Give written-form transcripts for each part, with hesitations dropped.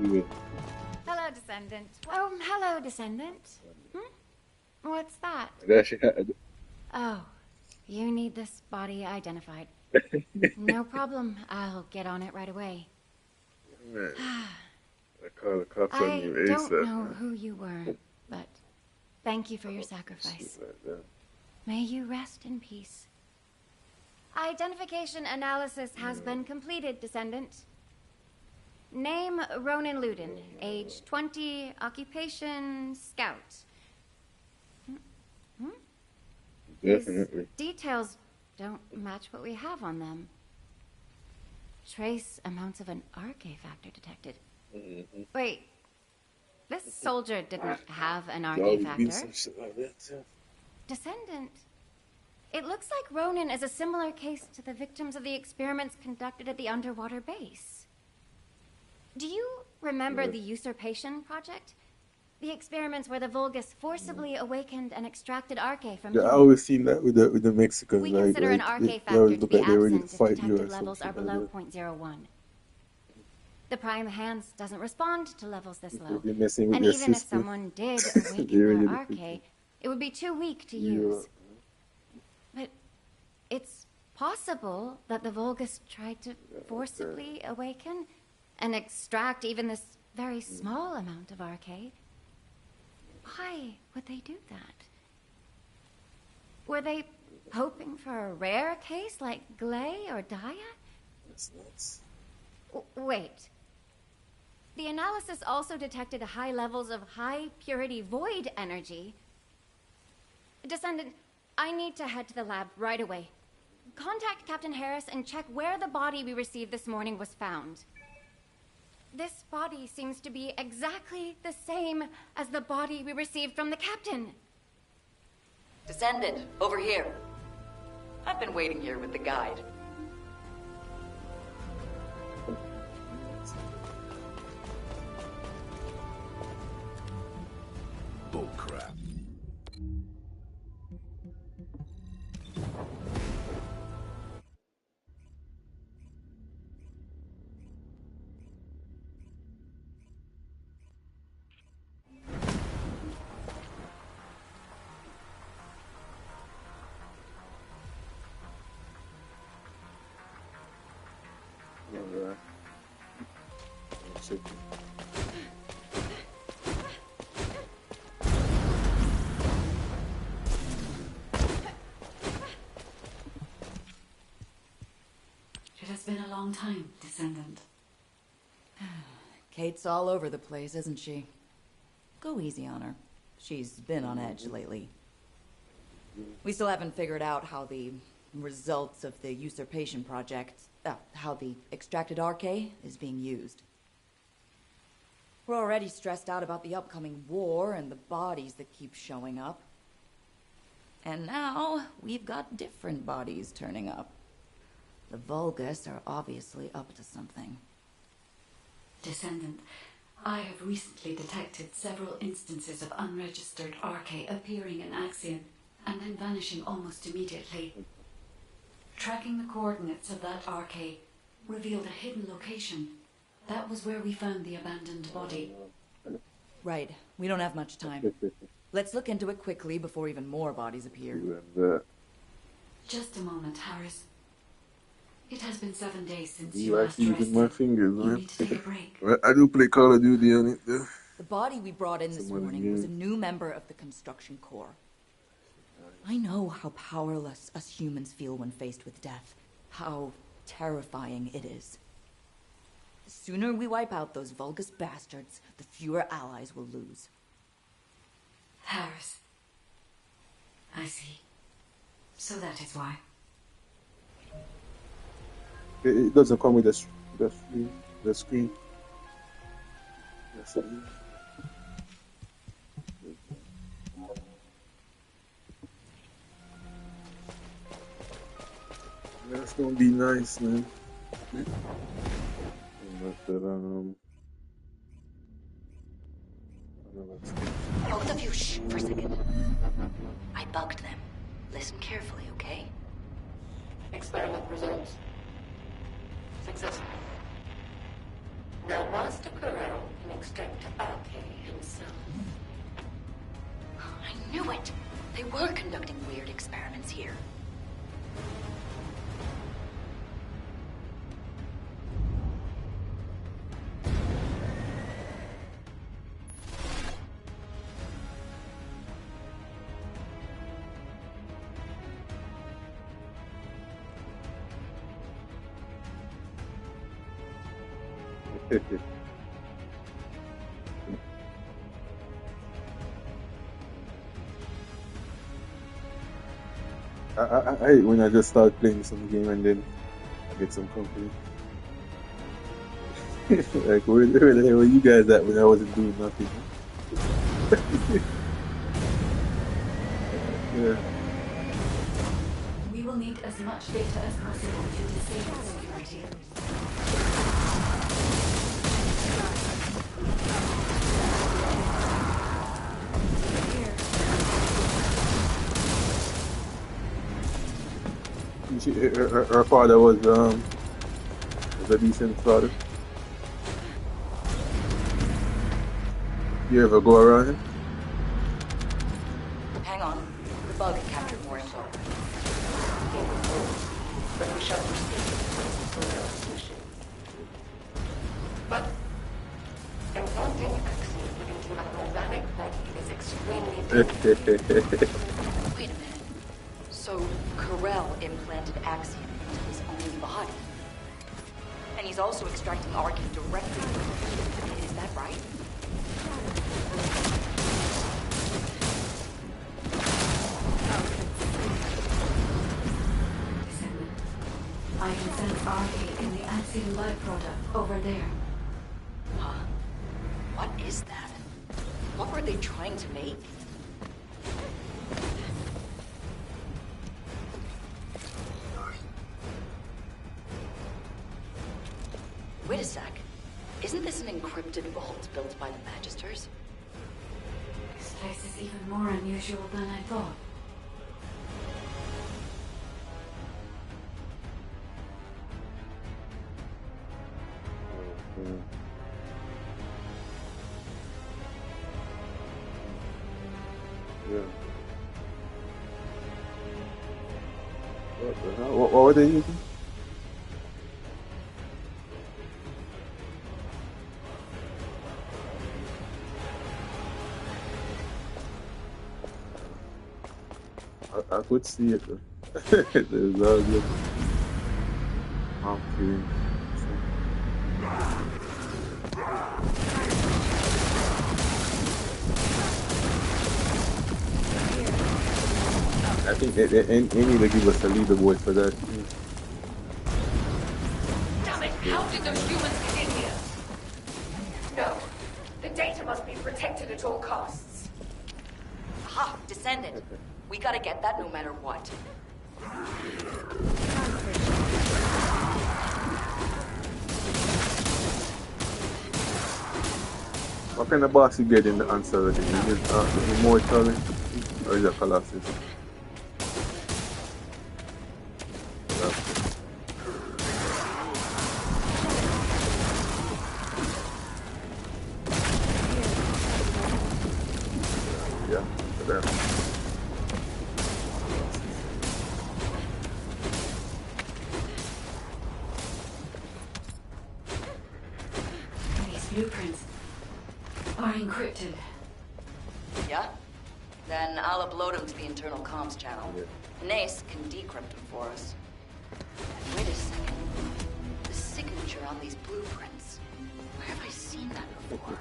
Yeah. Hello, Descendant. Oh, hello, Descendant. What's that? That shit had. Oh, you need this body identified. No problem. I'll get on it right away. Man, I call the cops on I you don't ASAP. know who you were, but thank you for your sacrifice. May you rest in peace. Identification analysis has been completed, Descendant. Name Ronan Luden, age 20, occupation scout. Definitely. These details don't match what we have on them. Trace amounts of an RK factor detected. Wait, this soldier didn't have an RK Always be factor. some shit like that too. Descendant. It looks like Ronan is a similar case to the victims of the experiments conducted at the underwater base. Do you remember the usurpation project? The experiments where the Vulgus forcibly awakened and extracted RK from Yeah, I humans. always seen that with the Mexicans. We like, consider an like RK they factor always to look be like they're ready to absent if fight you detected or some levels shit are like below that. 0.01. The prime hands doesn't respond to levels this low. You're messing with And your even if system. someone did They're awaken ready their to RK, fix it. it would be too weak to Yeah. use. But it's possible that the Vulgus tried to forcibly awaken and extract even this very small amount of RK. Why would they do that? Were they hoping for a rare case like Glay or Daya? That's nuts. Wait. The analysis also detected high levels of high-purity void energy. Descendant, I need to head to the lab right away. Contact Captain Harris and check where the body we received this morning was found. This body seems to be exactly the same as the body we received from the captain. Descendant, over here. I've been waiting here with the guide. Bullcrap. Alright. Check it. It has been a long time, Descendant. Kate's all over the place, isn't she? Go easy on her. She's been on edge lately. We still haven't figured out how the results of the usurpation project, how the extracted RK is being used. We're already stressed out about the upcoming war and the bodies that keep showing up. And now we've got different bodies turning up. The Vulgus are obviously up to something. Descendant, I have recently detected several instances of unregistered RK appearing in Axion and then vanishing almost immediately. Tracking the coordinates of that RK revealed a hidden location. That was where we found the abandoned body. Right. We don't have much time. Let's look into it quickly before even more bodies appear. Just a moment, Harris. It has been 7 days since You you like last using rested. my fingers, You man. need to take a break. I do play Call of Duty on it, though. The body we brought in this Someone morning was a new. new member of the construction corps. I know how powerless us humans feel when faced with death. How terrifying it is. The sooner we wipe out those Vulgus bastards, the fewer allies we'll lose. Harris. I see. So that is why. It doesn't come with the screen. Yes, it is. That's gonna be nice, man. But, Both of you, shh, for a second. I bugged them. Listen carefully, okay? Experiment results. Successful. Now, Master Corral, extract RK himself. I knew it! They were conducting weird experiments here. I hate when I just start playing some game and then I get some company. Like, where the hell were you guys at when I wasn't doing nothing? Yeah. We will need as much data as possible to disable security. Her father was a decent father. You ever go around him? Hang on. The bug captured more info. But we shall proceed with the solution. But implanting Axiom into a organic body is extremely difficult. Wait a minute. So, Carell implanted Axiom into his own body. And he's also extracting Arkin directly from the feed. Is that right? Descendant. I can sense RK in the Axiom byproduct over there. Huh? What is that? What were they trying to make? Wait a sec. Isn't this an encrypted vault built by the Magisters? This place is even more unusual than I thought. Yeah. What the hell? What were they using? I could see it. There's all good. Okay. I think they need to give us a leaderboard for that. Damn it! How did those humans get in here? No. The data must be protected at all costs. Aha! Descendant! We gotta get that no matter what. What kind of boss you get in the answer again? Is it the Immortal or is it Colossus? Yeah, there. These blueprints are encrypted. Yeah? Then I'll upload them to the internal comms channel. Yeah. Nace can decrypt them for us. Wait a second. The signature on these blueprints. Where have I seen that before?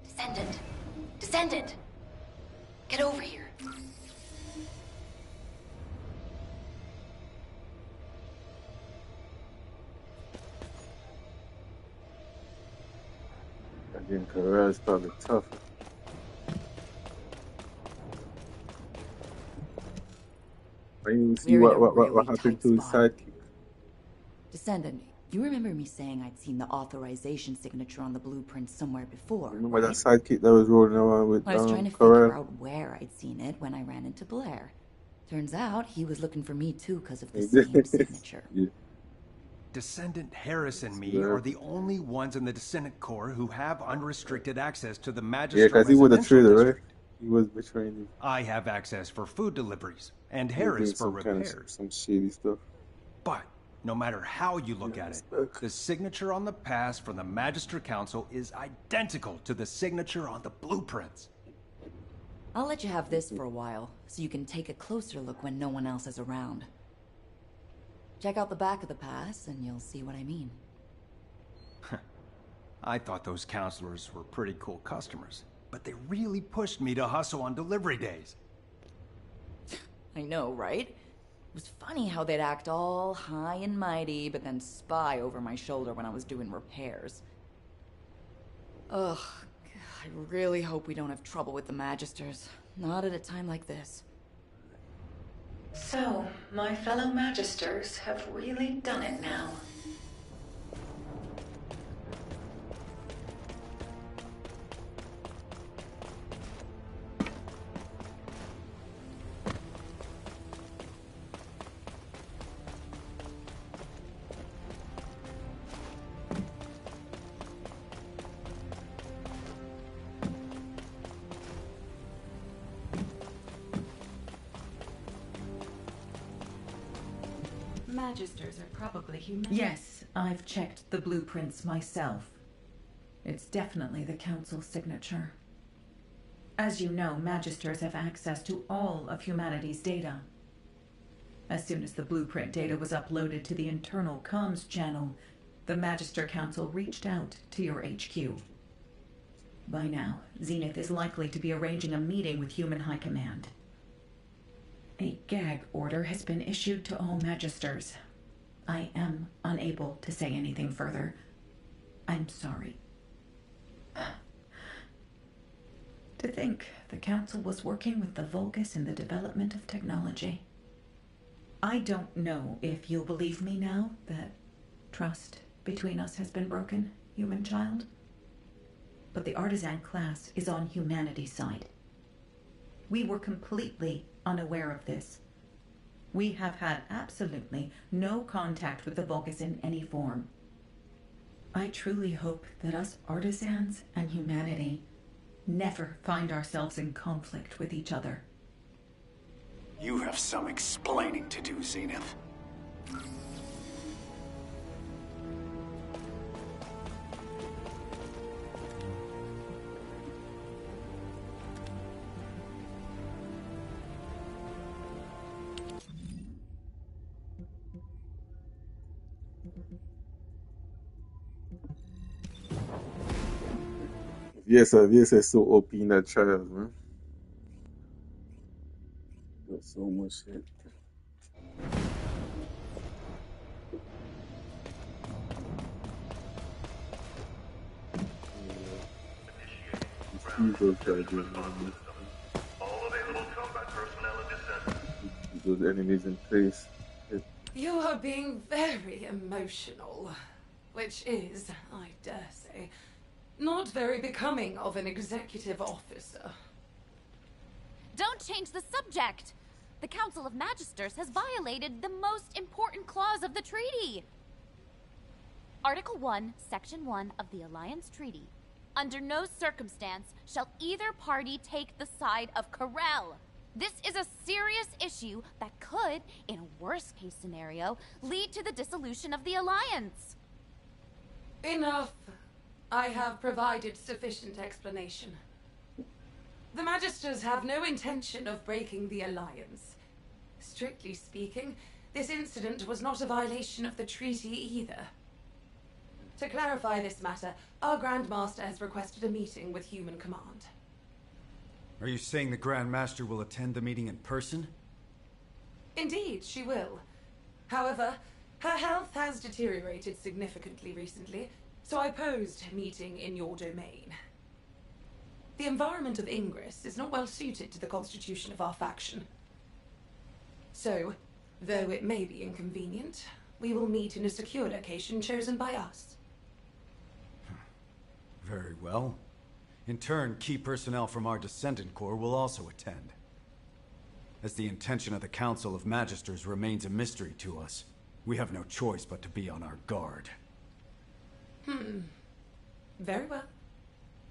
Descendant! Descendant! Get over here. Again, Carell's probably tough. I need to see We're in a what really happened tight to his spot. sidekick. Descendant, You remember me saying I'd seen the authorization signature on the blueprint somewhere before, Remember that right? sidekick that was rolling around with I was trying to Corel? figure out where I'd seen it when I ran into Blair. Turns out he was looking for me too because of the same signature. Yeah. Descendant Harris and me Yeah. are the only ones in the Descendant Corps who have unrestricted access to the Yeah, Magister because he was a residential traitor, right? district. He was betraying him. I have access for food deliveries, and He was Harris doing for some kind of repairs. some shady stuff. But no matter how you look Yeah, at it's it, stuck. the signature on the pass from the Magister Council is identical to the signature on the blueprints. I'll let you have this for a while, so you can take a closer look when no one else is around. Check out the back of the pass, and you'll see what I mean. I thought those counselors were pretty cool customers, but they really pushed me to hustle on delivery days. I know, right? It was funny how they'd act all high and mighty, but then spy over my shoulder when I was doing repairs. Ugh, I really hope we don't have trouble with the Magisters. Not at a time like this. So, my fellow Magisters have really done it now. Magisters are probably human. Yes, I've checked the blueprints myself. It's definitely the Council's signature. As you know, Magisters have access to all of humanity's data. As soon as the blueprint data was uploaded to the internal comms channel, the Magister Council reached out to your HQ. By now, Zenith is likely to be arranging a meeting with Human High Command. A gag order has been issued to all Magisters. I am unable to say anything further. I'm sorry. To think the Council was working with the Vulgus in the development of technology. I don't know if you'll believe me now that trust between us has been broken, human child. But the artisan class is on humanity's side. We were completely unaware of this. We have had absolutely no contact with the Vulgus in any form. I truly hope that us artisans and humanity never find ourselves in conflict with each other. You have some explaining to do, Zenith. Yes, VS so OP in that trial, man. Got so much shit. Those enemies in place. You are being very emotional, which is, I dare say, not very becoming of an executive officer. Don't change the subject! The Council of Magisters has violated the most important clause of the treaty. Article 1, Section 1 of the Alliance Treaty. Under no circumstance shall either party take the side of Corel. This is a serious issue that could, in a worst-case scenario, lead to the dissolution of the Alliance. Enough. I have provided sufficient explanation. The Magisters have no intention of breaking the Alliance. Strictly speaking, this incident was not a violation of the treaty either. To clarify this matter, our Grand Master has requested a meeting with Human Command. Are you saying the Grand Master will attend the meeting in person? Indeed, she will. However, her health has deteriorated significantly recently, so I posed a meeting in your domain. The environment of Ingress is not well suited to the constitution of our faction. So, though it may be inconvenient, We will meet in a secure location chosen by us. Very well. In turn, key personnel from our Descendant Corps will also attend. As the intention of the Council of Magisters remains a mystery to us, we have no choice but to be on our guard. Very well.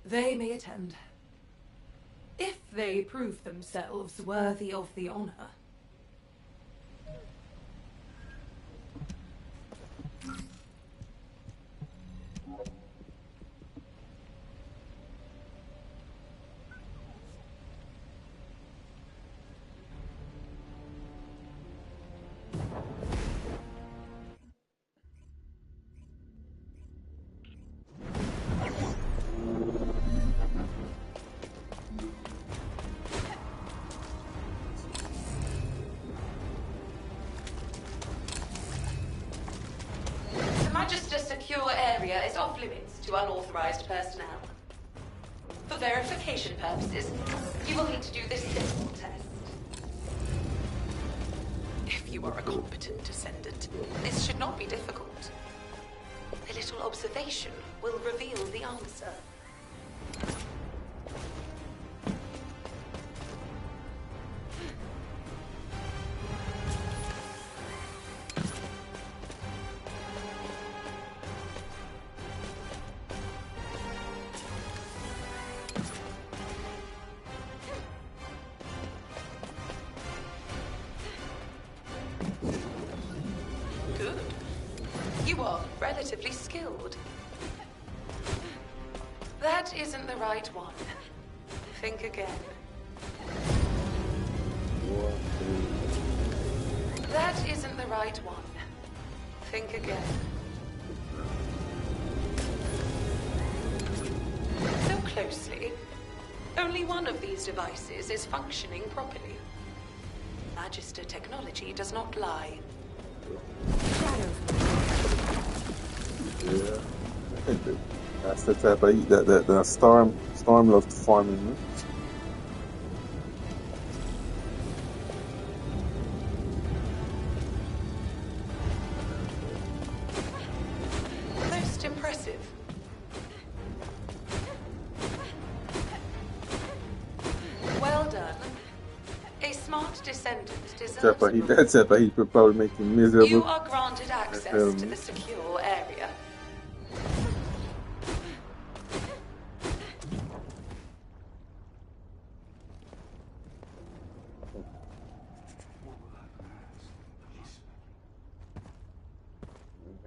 They may attend. If they prove themselves worthy of the honor. Magister's secure area is off limits to unauthorized personnel. For verification purposes, you will need to do this simple test. If you are a competent descendant, this should not be difficult. A little observation will reveal the answer. Good. You are relatively skilled. That isn't the right one. Think again. That isn't the right one. Think again. Look closely. Only one of these devices is functioning properly. Magister technology does not lie. Yeah. That's the type of heat that storm loves to farm in. Most impressive. Well done. A smart descendant deserves a That type of heat would probably make him miserable. You are granted access to the secure area.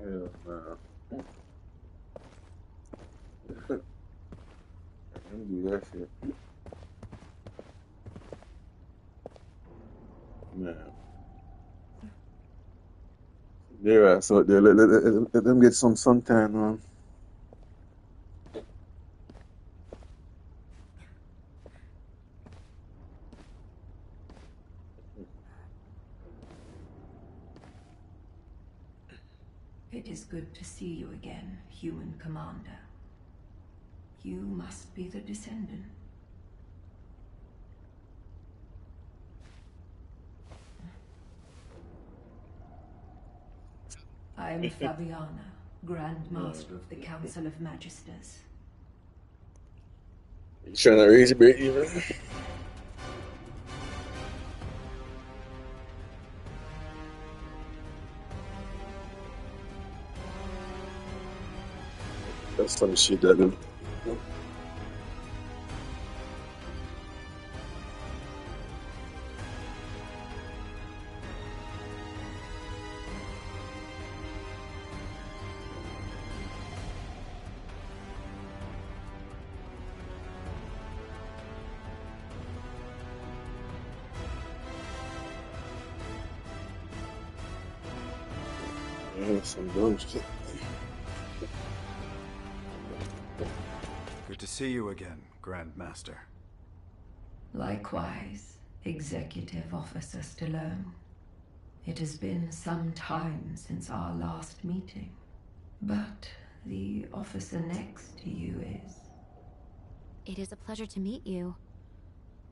Hell no. I can do that shit. Man. Yeah, so let them get some suntan on. It is good to see you again, human commander. You must be the Descendant. I am Fabiana, Grand Master of the Council of Magisters. You trying to raise a bit even? That's some shit that do. Some dumb shit. Good to see you again, Grand Master. Likewise, Executive Officer Stallone. It has been some time since our last meeting, but the officer next to you is... It is a pleasure to meet you.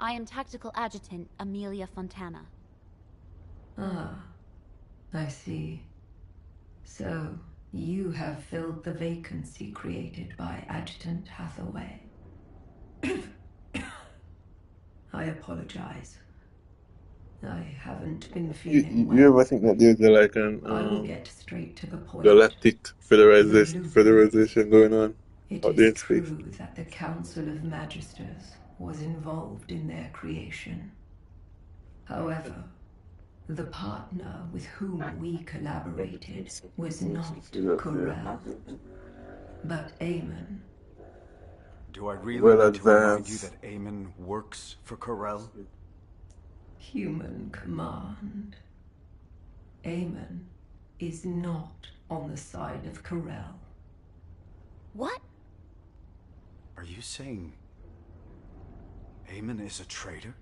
I am Tactical Adjutant Amelia Fontana. Ah, I see. So, you have filled the vacancy created by Adjutant Hathaway. I apologize. I haven't been feeling well. You ever think that there's like an I will get straight to the point. galactic federalization going on It out there is in space? true that the Council of Magisters was involved in their creation. However, the partner with whom we collaborated was not Corel, but Eamon. Do I really Well need to remind you advanced. that Eamon works for Corel? Human command. Eamon is not on the side of Corel. What? Are you saying Eamon is a traitor?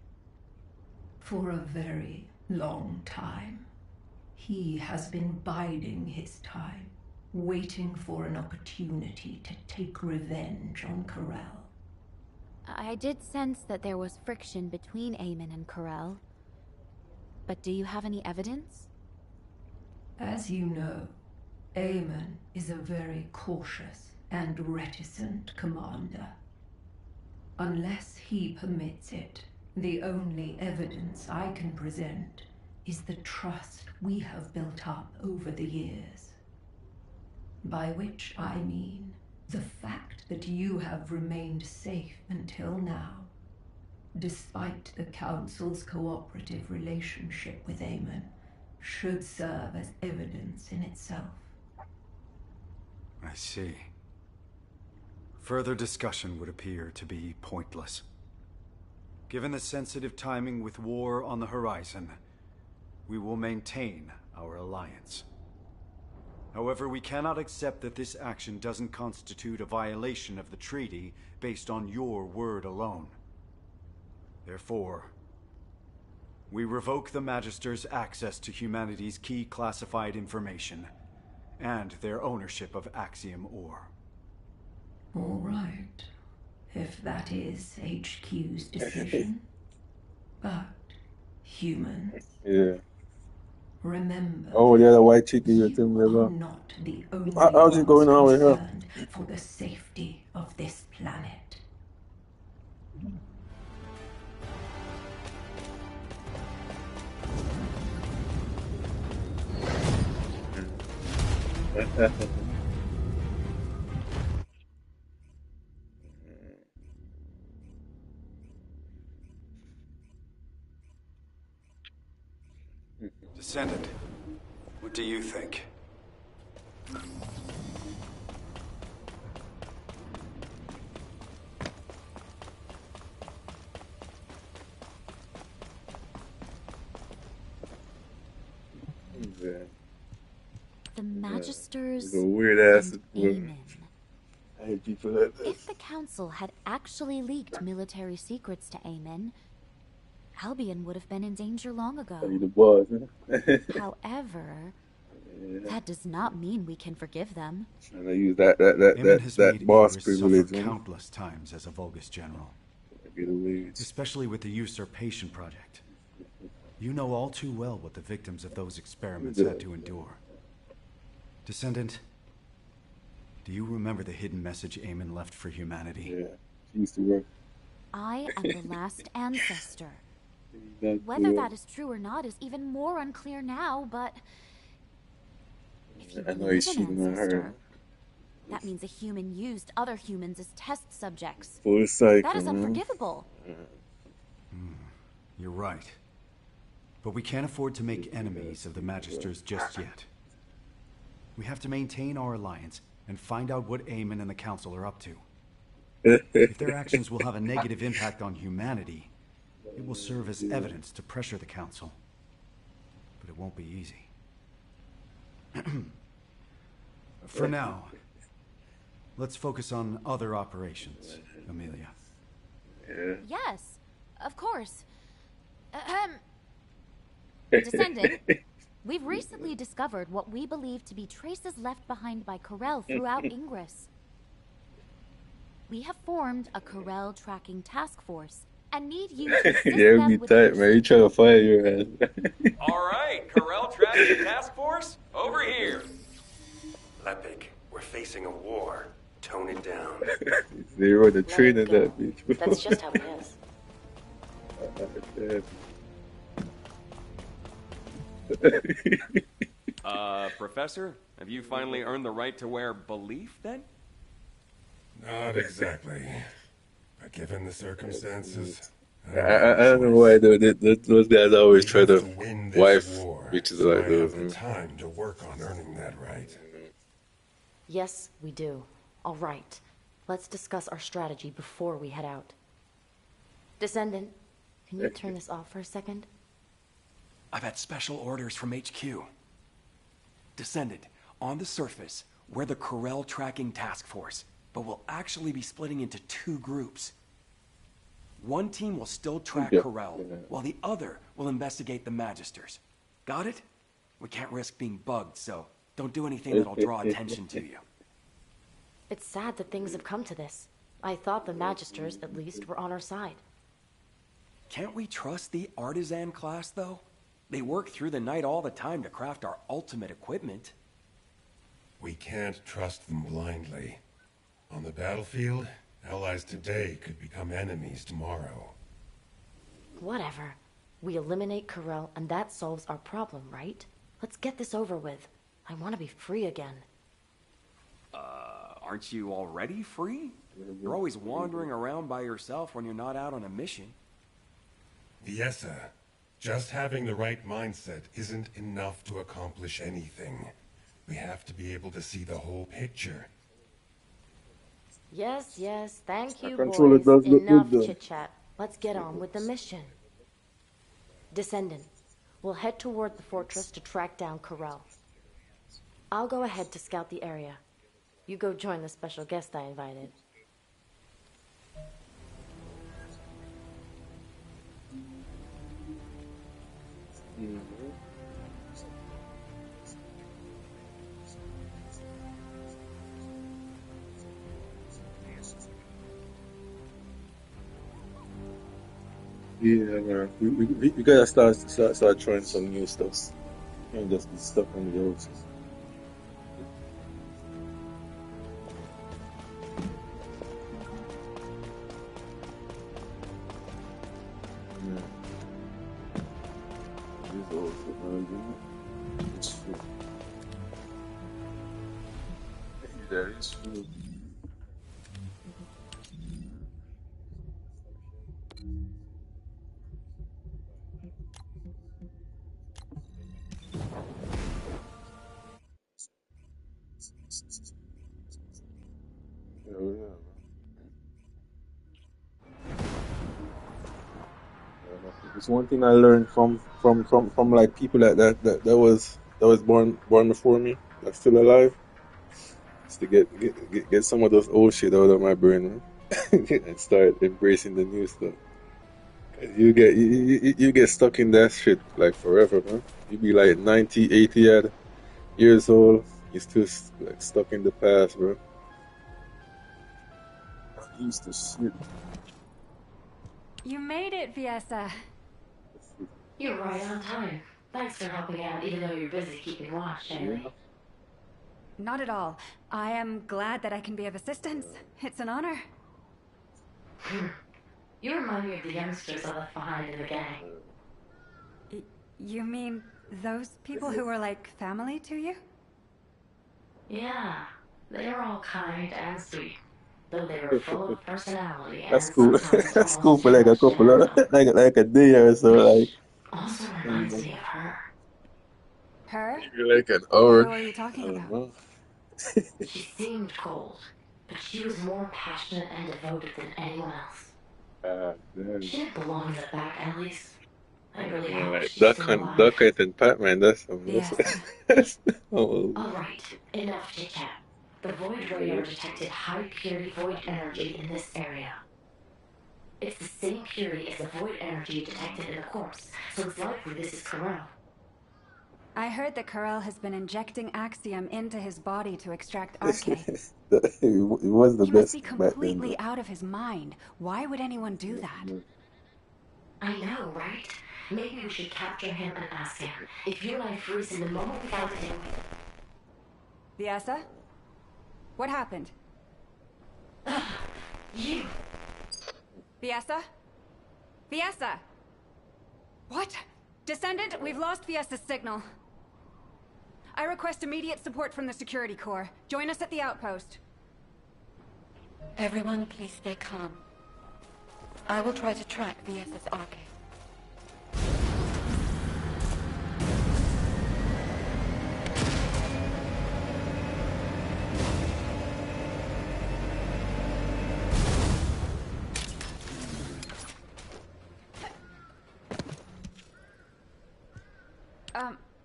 For a very long time, he has been biding his time, waiting for an opportunity to take revenge on Corel. I did sense that there was friction between Eamon and Corel. But do you have any evidence? As you know, Eamon is a very cautious and reticent commander. Unless he permits it, the only evidence I can present is the trust we have built up over the years. By which I mean the fact that you have remained safe until now, despite the Council's cooperative relationship with Eamon, should serve as evidence in itself. I see. Further discussion would appear to be pointless. Given the sensitive timing with war on the horizon, we will maintain our alliance. However, we cannot accept that this action doesn't constitute a violation of the treaty based on your word alone. Therefore, we revoke the Magister's access to humanity's key classified information and their ownership of Axiom ore. All right, if that is HQ's decision. But, humans, Yeah. remember, Oh, yeah, the white chick you tell me you are about. not the only How's it going on with her? concerned for the safety of this planet. Descendant, what do you think? Yeah. The Magisters The weird ass and people. Eamon. I hate people like that. If the Council had actually leaked military secrets to Eamon, Albion would have been in danger long ago. You the boss, huh? However, that does not mean we can forgive them. And I use that Eamon has made boss Ingress privilege, suffer huh? countless times as a Vulgus general. Get away. Especially with the usurpation project. You know all too well what the victims of those experiments had to endure. Descendant, do you remember the hidden message Eamon left for humanity? Yeah, she used to work. I am the last ancestor. That's Whether cool. that is true or not is even more unclear now, but if you I know believe he's an cheating on ancestor, her. that means a human used other humans as test subjects. Full cycle, That is huh? unforgivable. You're right. But we can't afford to make enemies of the Magisters just yet. We have to maintain our alliance and find out what Eamon and the Council are up to. If their actions will have a negative impact on humanity, it will serve as evidence to pressure the Council. But it won't be easy. For now, let's focus on other operations, Amelia. Yeah. Yes, of course. Descendant, we've recently discovered what we believe to be traces left behind by Corel throughout Ingress. We have formed a Corel tracking task force and need you to assist Yeah, them be with tight, man. You trying to fire your ass. All right, Corel Tracking Task Force, over here. Lepic, we're facing a war. Tone it down. They were the Let train it in go. that beach. That's just how it is. Professor, have you finally earned the right to wear belief, then? Not exactly. But given the circumstances, I don't know why those guys always try to win this wife war, bitches so like I those. have the time to work on earning that right. Yes, we do. All right. Let's discuss our strategy before we head out. Descendant, can you turn this off for a second? I've had special orders from HQ. Descendant, on the surface, we're the Corel Tracking Task Force, but we'll actually be splitting into 2 groups. One team will still track Corel, while the other will investigate the Magisters. Got it? We can't risk being bugged, so don't do anything that'll draw attention to you. It's sad that things have come to this. I thought the Magisters, at least, were on our side. Can't we trust the Artisan class, though? They work through the night all the time to craft our ultimate equipment. We can't trust them blindly. On the battlefield, allies today could become enemies tomorrow. Whatever. We eliminate Corel, and that solves our problem, right? Let's get this over with. I want to be free again. Aren't you already free? You're always wandering around by yourself when you're not out on a mission. Viessa, just having the right mindset isn't enough to accomplish anything. We have to be able to see the whole picture. Yes, thank you, controller boys. does look Enough good, though. chit-chat. Let's get on with the mission. Descendant, we'll head toward the fortress to track down Corel. I'll go ahead to scout the area. You go join the special guest I invited. Yeah, man. We gotta start trying some new stuff. Can't just be stuck on the old stuff. Yeah. This old technology. It's true. That is true. Oh, yeah. It's one thing I learned from like people that was born before me that's still alive. Is to get some of those old shit out of my brain, man, and start embracing the new stuff. 'Cause you get stuck in that shit like forever, man. You be like 90, 80 odd years old, you still like stuck in the past, bro. I'm used to shit. You made it, Viessa. You're right on time. Thanks for helping out, even though you're busy keeping watch, Haley. Not at all. I am glad that I can be of assistance. It's an honor. You remind me of the youngsters I left behind in the gang. You mean those people who were like family to you? Yeah, they were all kind and sweet, though they were full of personality and That's cool. sometimes That's almost cool for too like a much to couple of handle. like a day or so, like. Also reminds me of her. Her? Maybe like an hour. Who are you I talking don't about? know. She seemed cold, but she was more passionate and devoted than anyone else. Damn. She didn't belong in the back alleys. I really Yeah, hope like she's still alive. Duck Hunt and Pac-Man. That's Yes. oh. Alright, enough chit-chat. The Void Radar detected high purity void energy in this area. It's the same purity as the void energy detected in the corpse, so it's likely this is Corel. I heard that Corel has been injecting Axiom into his body to extract RK. He was the He must best be back then. completely out of his mind. Why would anyone do that? I know, right? Maybe we should capture him and ask him. If you and I freeze him the moment we found him... Viessa? What happened? You. Viessa? Viessa! What? Descendant, we've lost Viessa's signal. I request immediate support from the Security Corps. Join us at the outpost. Everyone, please stay calm. I will try to track Viessa's arcade.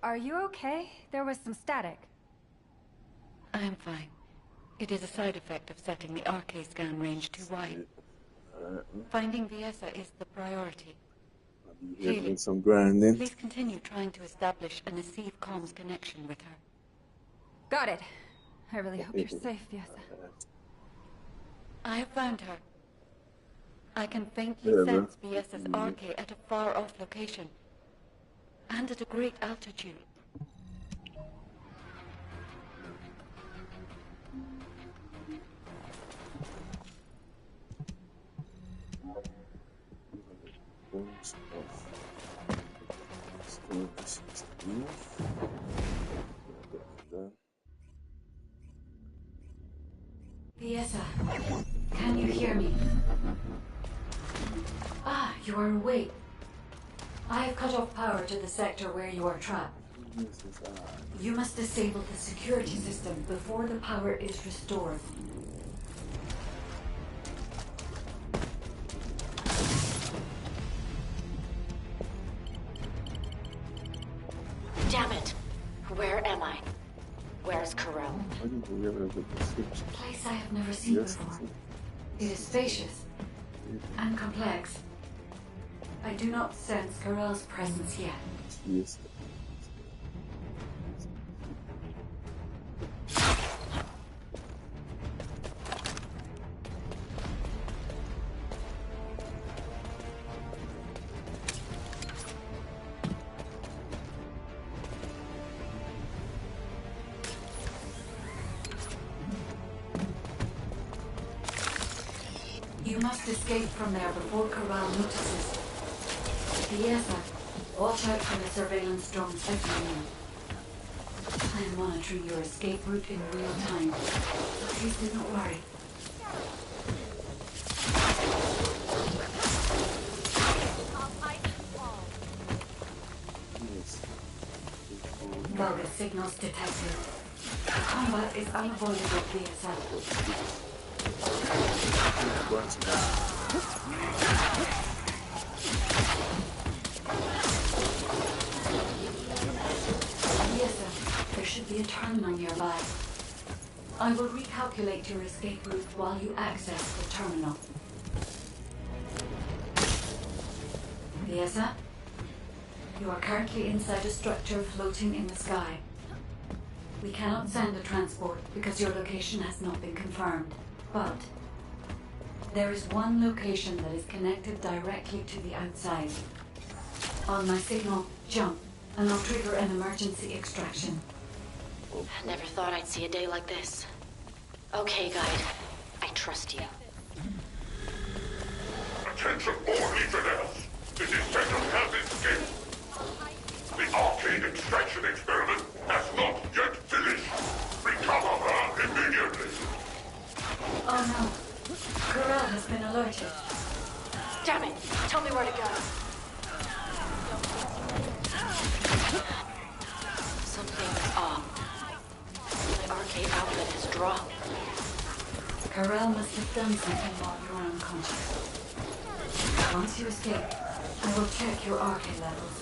Are you okay? There was some static. I am fine. It is a side effect of setting the arcade scan range too wide. Finding Viessa is the priority. Doing some grinding. Please continue trying to establish a Nasiv comms connection with her. Got it. I really hope you're safe, Viessa. I have found her. I can faintly sense Viessa's arcade at a far-off location. And at a great altitude. Viessa, can you hear me? Ah, you are awake. I have cut off power to the sector where you are trapped. You must disable the security system before the power is restored. Damn it! Where am I? Where's Corell? A place I have never seen before. It is spacious and complex. I do not sense Corell's presence yet. Yes. You must escape from there before Corell notices. Viessa, watch out for the surveillance drones everywhere. I am monitoring your escape route in real time. So please do not worry. Vulgar signals detected. Combat is unavoidable, Viessa. There should be a terminal nearby. I will recalculate your escape route while you access the terminal. Viessa, you are currently inside a structure floating in the sky. We cannot send a transport because your location has not been confirmed. But there is one location that is connected directly to the outside. On my signal, jump, and I'll trigger an emergency extraction. I never thought I'd see a day like this. Okay, guide. I trust you. Attention all Legionnaires! The Descendant has escaped! The arcade extraction experiment has not yet finished! Recover her immediately! Oh no. Corell has been alerted. Damn it! Tell me where to go. Something's off. My arcade outlet is dropped. Corell must have done something while you were unconscious. Once you escape, I will check your arcade levels.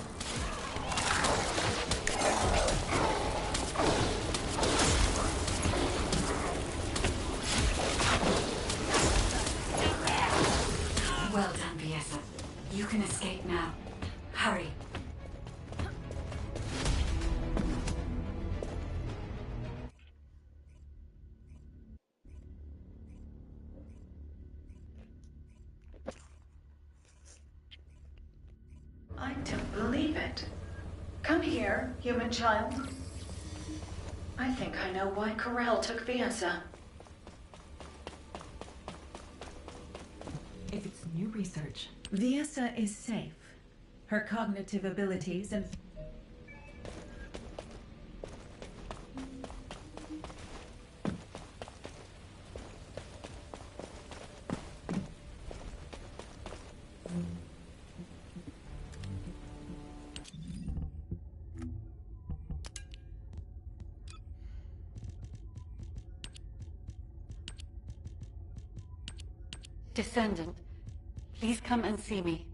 Well done, Viessa. You can escape now. Hurry. I don't believe it. Come here, human child. I think I know why Corel took Viesa. If it's new research. Viesa is safe. Her cognitive abilities and... Descendant, please come and see me.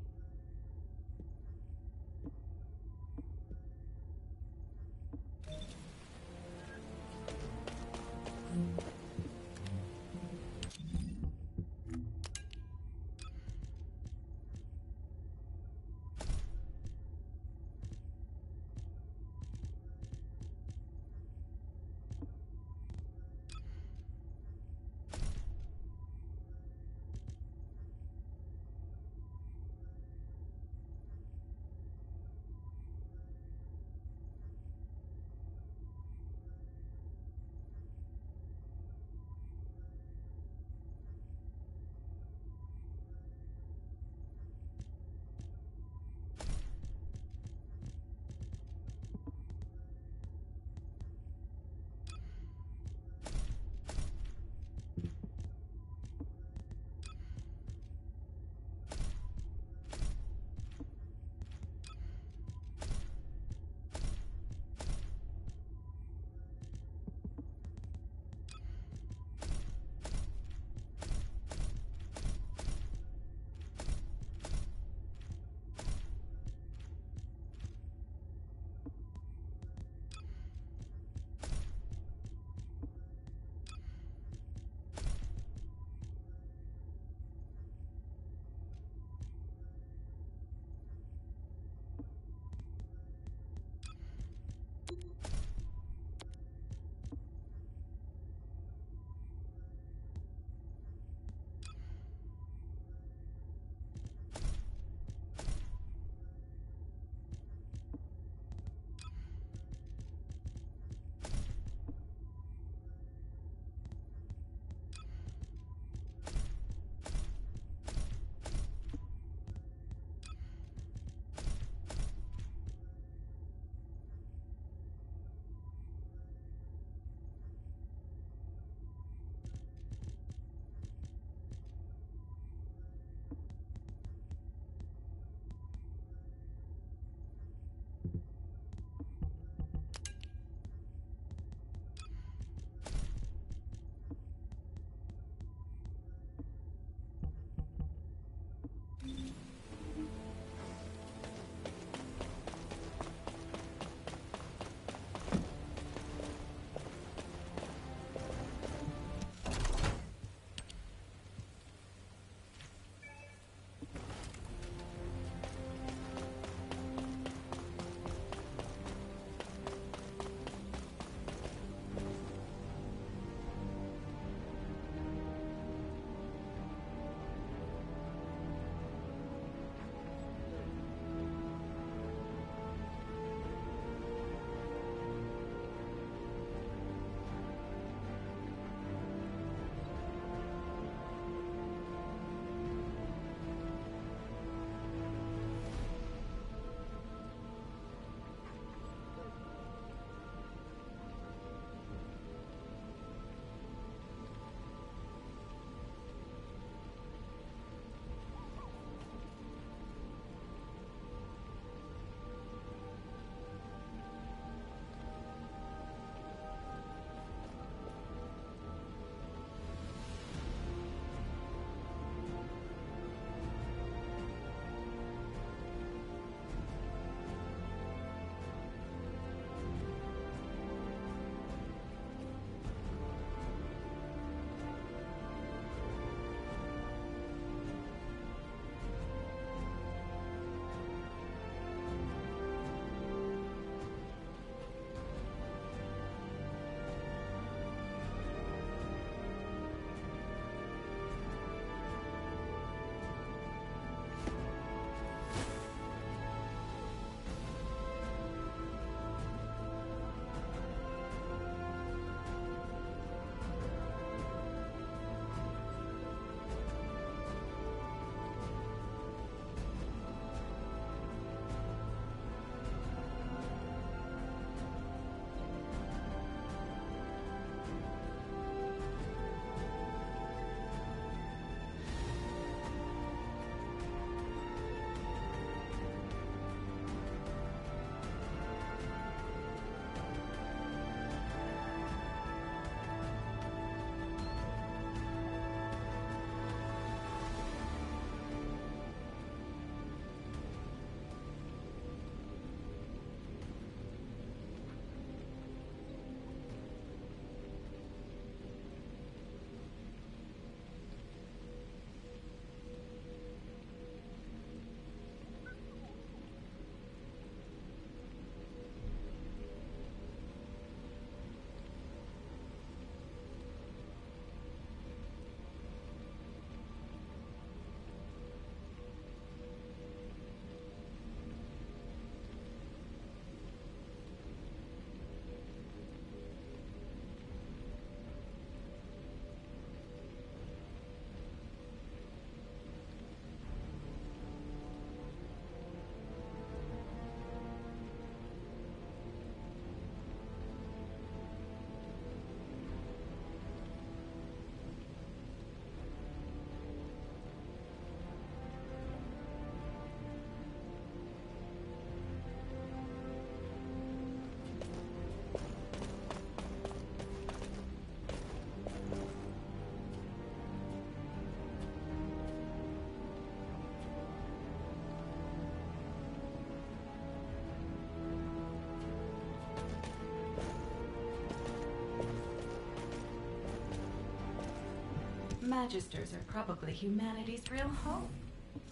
Magisters are probably humanity's real hope,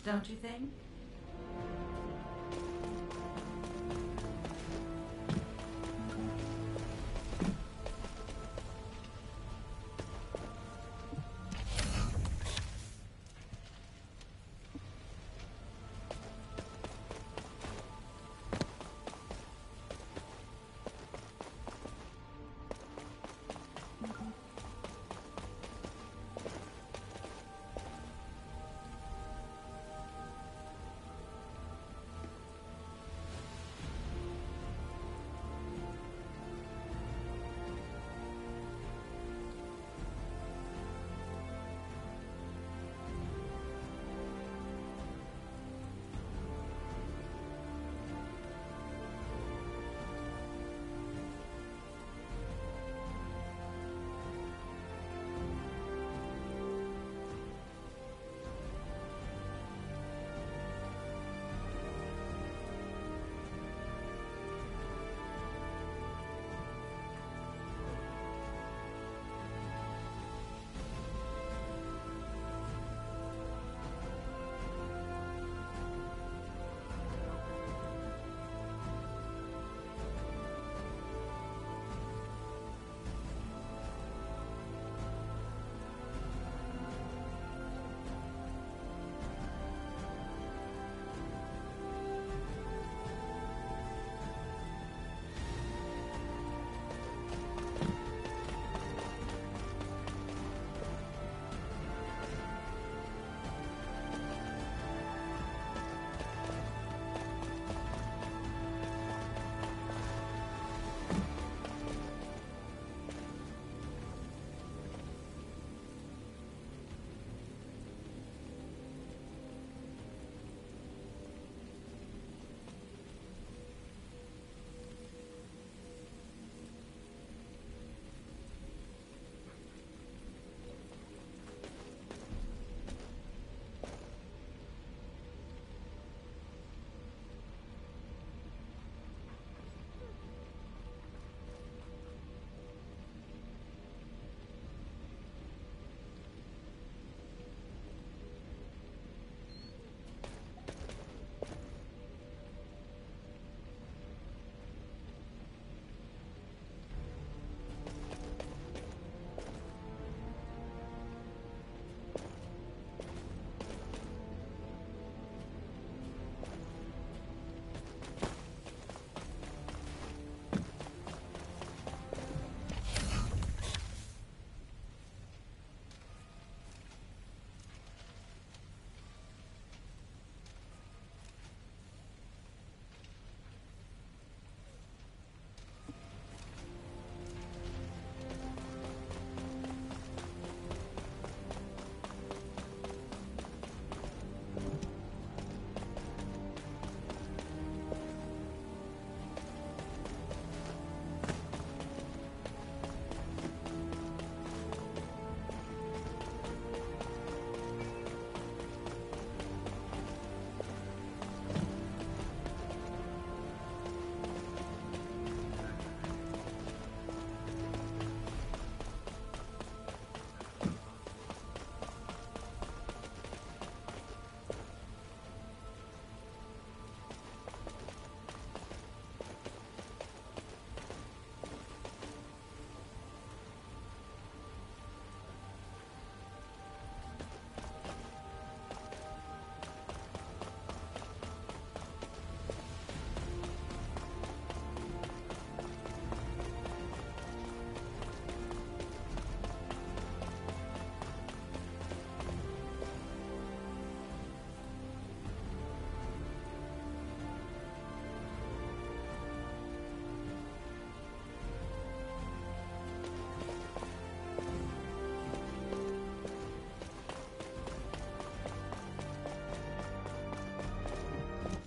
don't you think?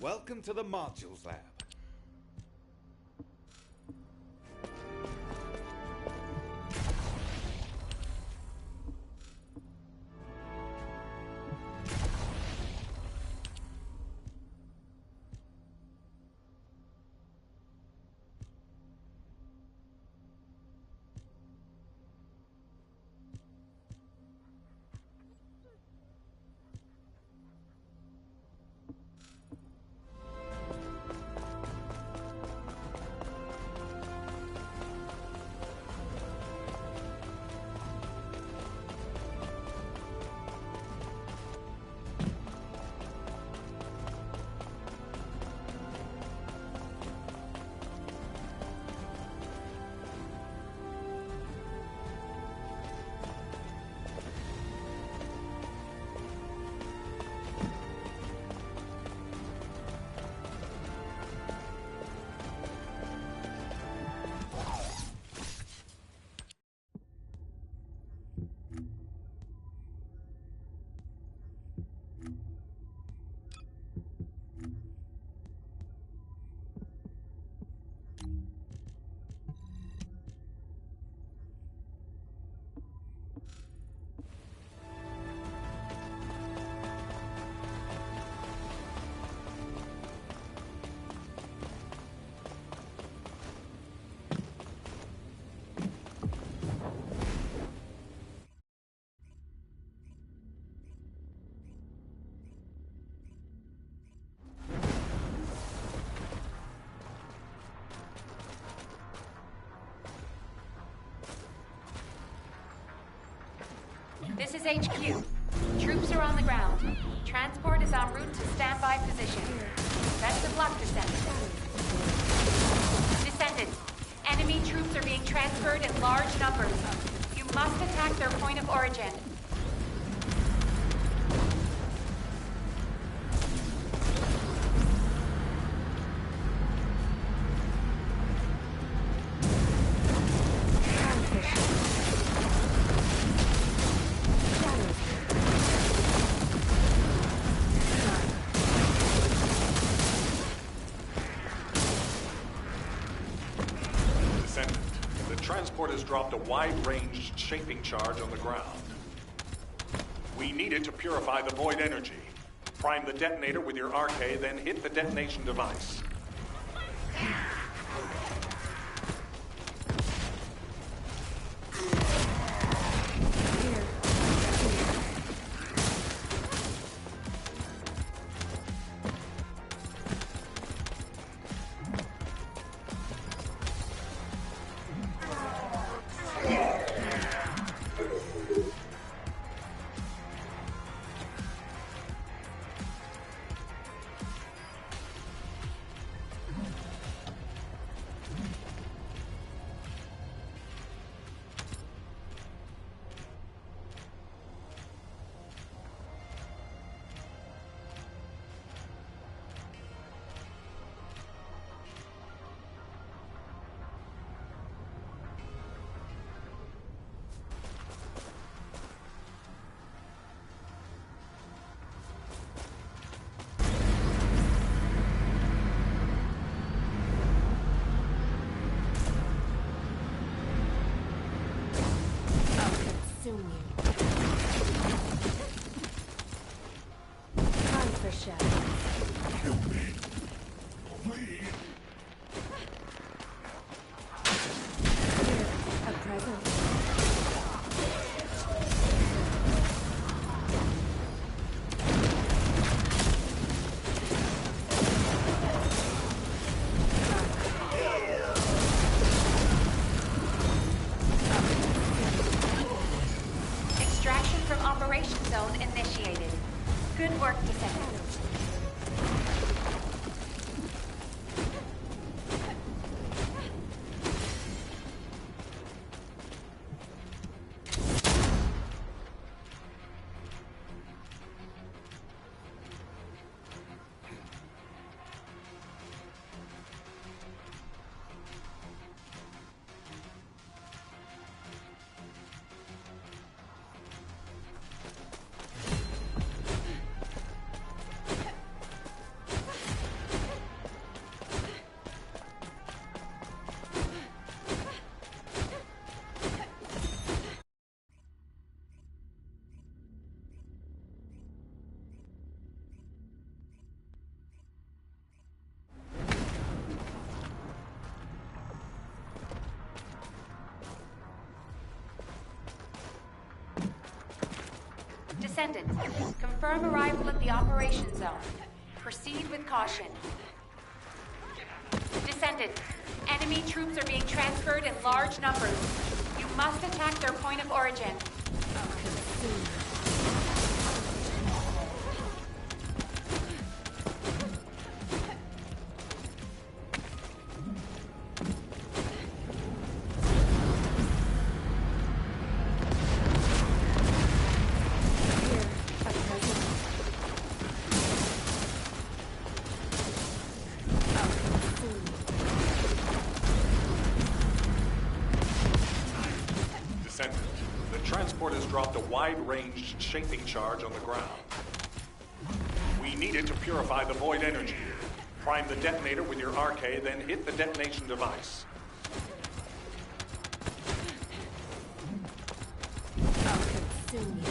Welcome to the Modules Lab. is HQ. Troops are on the ground. Transport is en route to standby position. Best of luck, Descendant. Descendant, enemy troops are being transferred in large numbers. You must attack their point of origin. Transport has dropped a wide-ranged shaping charge on the ground. We need it to purify the void energy. Prime the detonator with your RK, then hit the detonation device. Good work, Descendant. Descendant, confirm arrival at the operation zone. Proceed with caution. Descendant, enemy troops are being transferred in large numbers. You must attack their point of origin. Dropped a wide-ranged shaping charge on the ground. We need it to purify the void energy. Prime the detonator with your RK, then hit the detonation device. I'll consume you.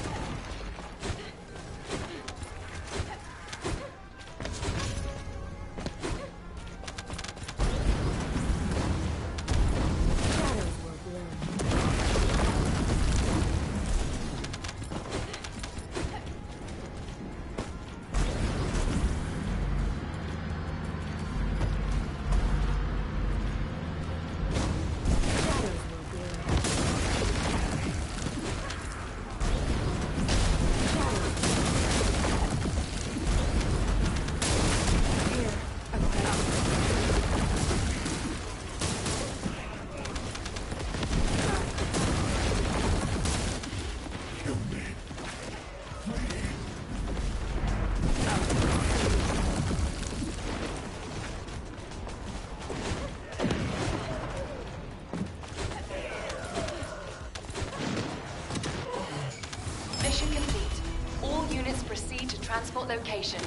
transport location.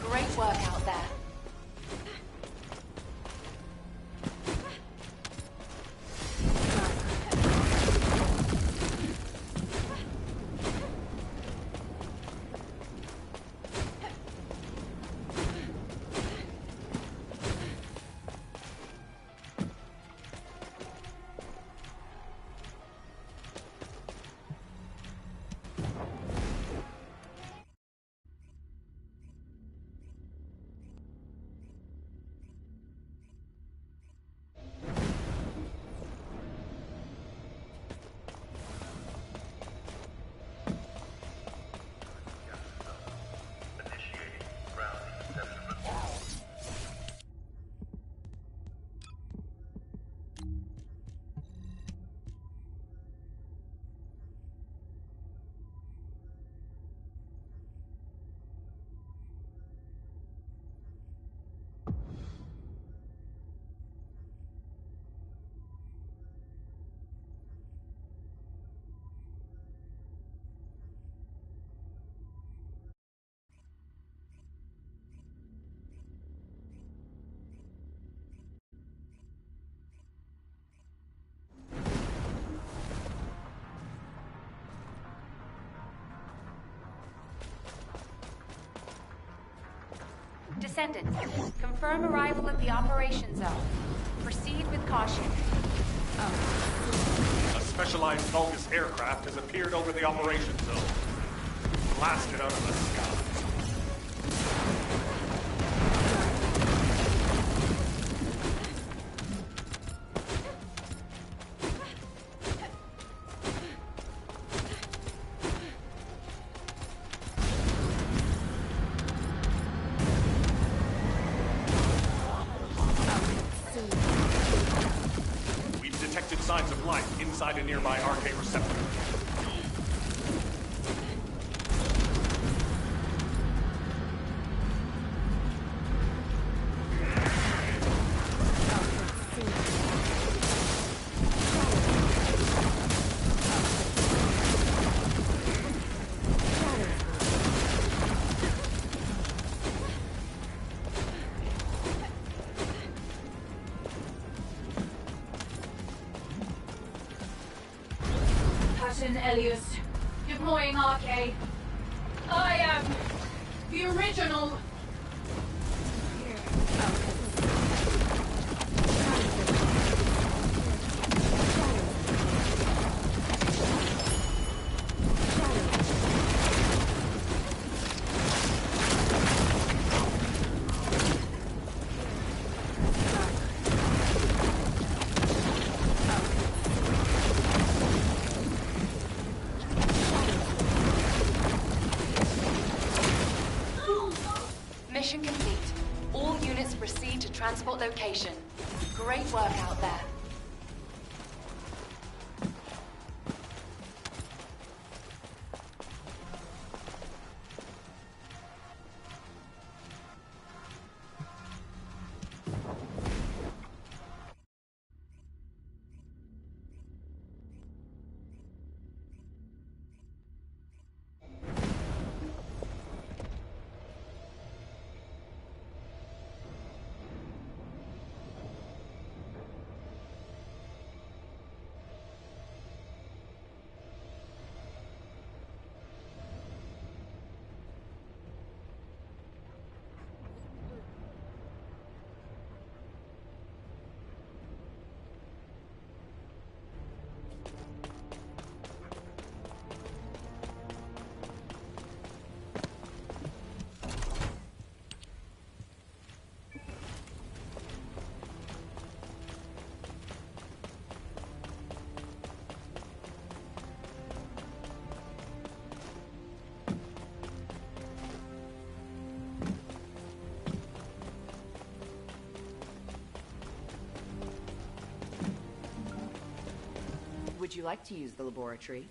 Great work out there. Descendant, confirm arrival at the operation zone. Proceed with caution. A specialized Vulgus aircraft has appeared over the operation zone. Blasted out of the sky. We've detected signs of life inside a nearby RK receptor. Captain Elias, deploying RK. I am the original. Mission complete. All units proceed to transport location. Great work out there. Would you like to use the laboratory?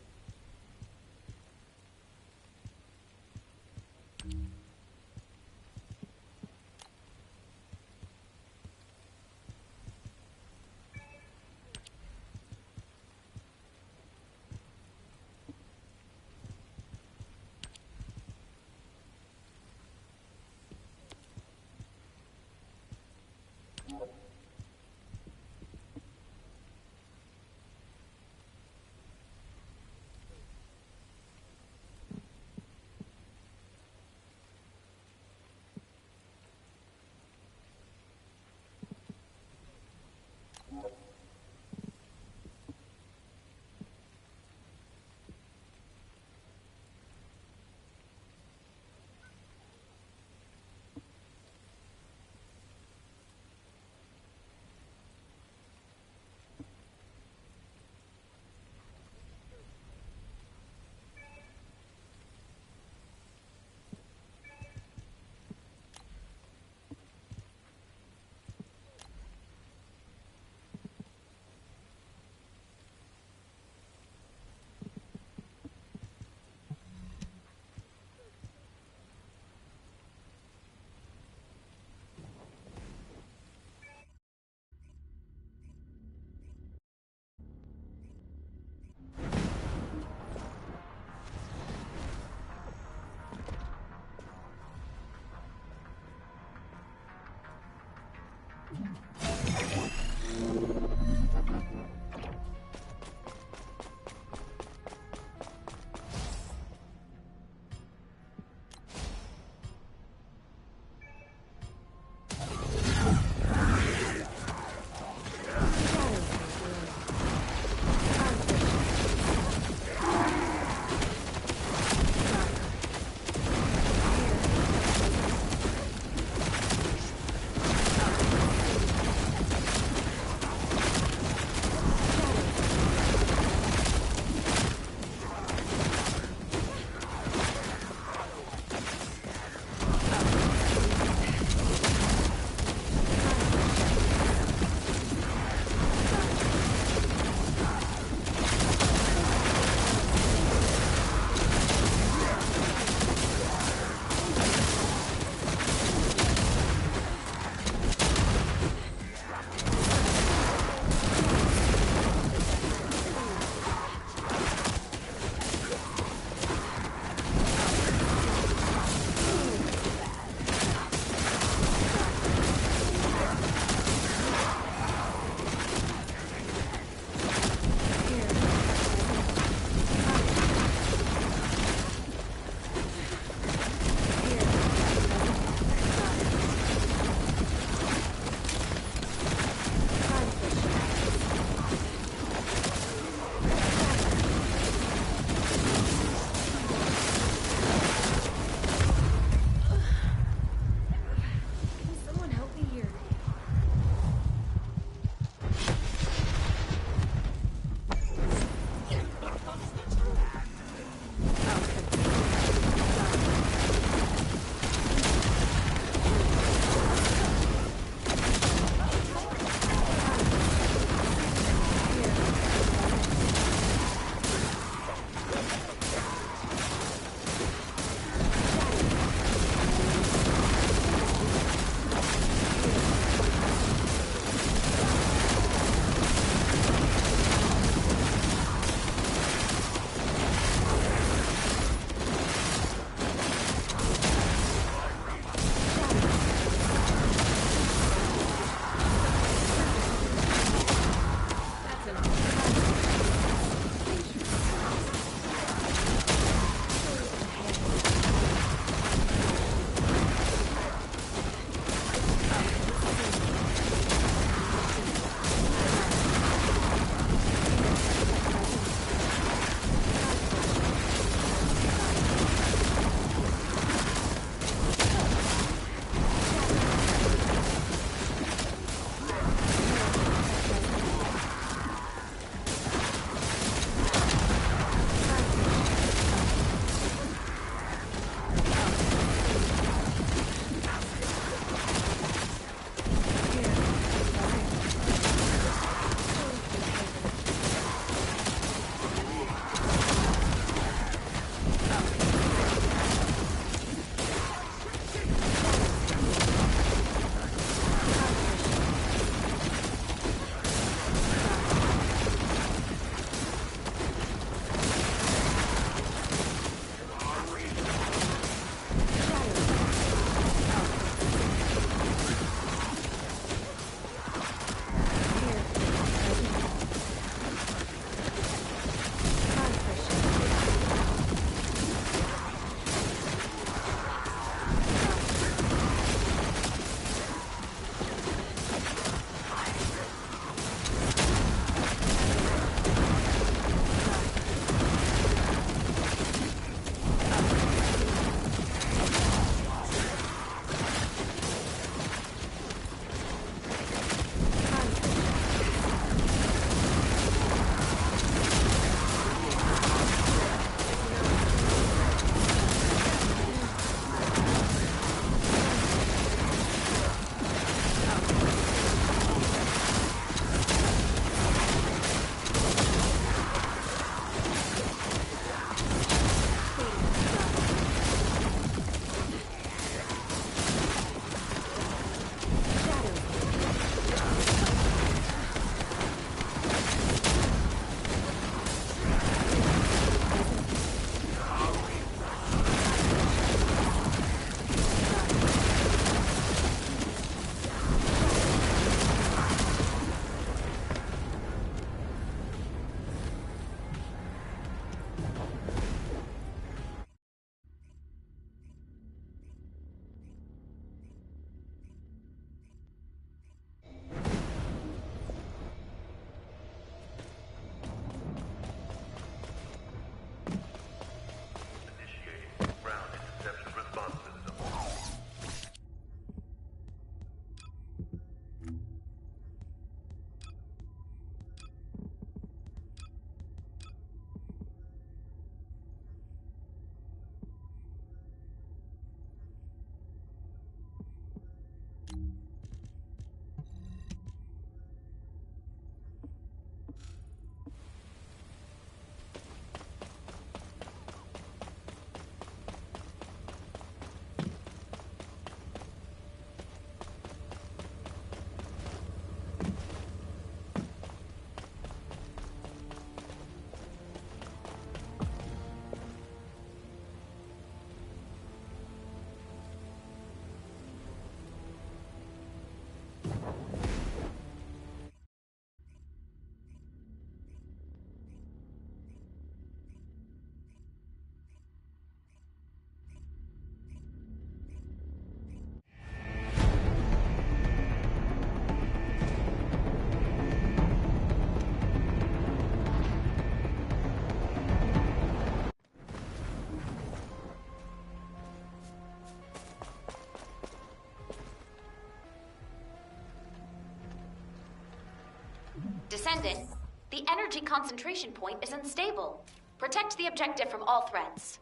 Descendant, the energy concentration point is unstable. Protect the objective from all threats.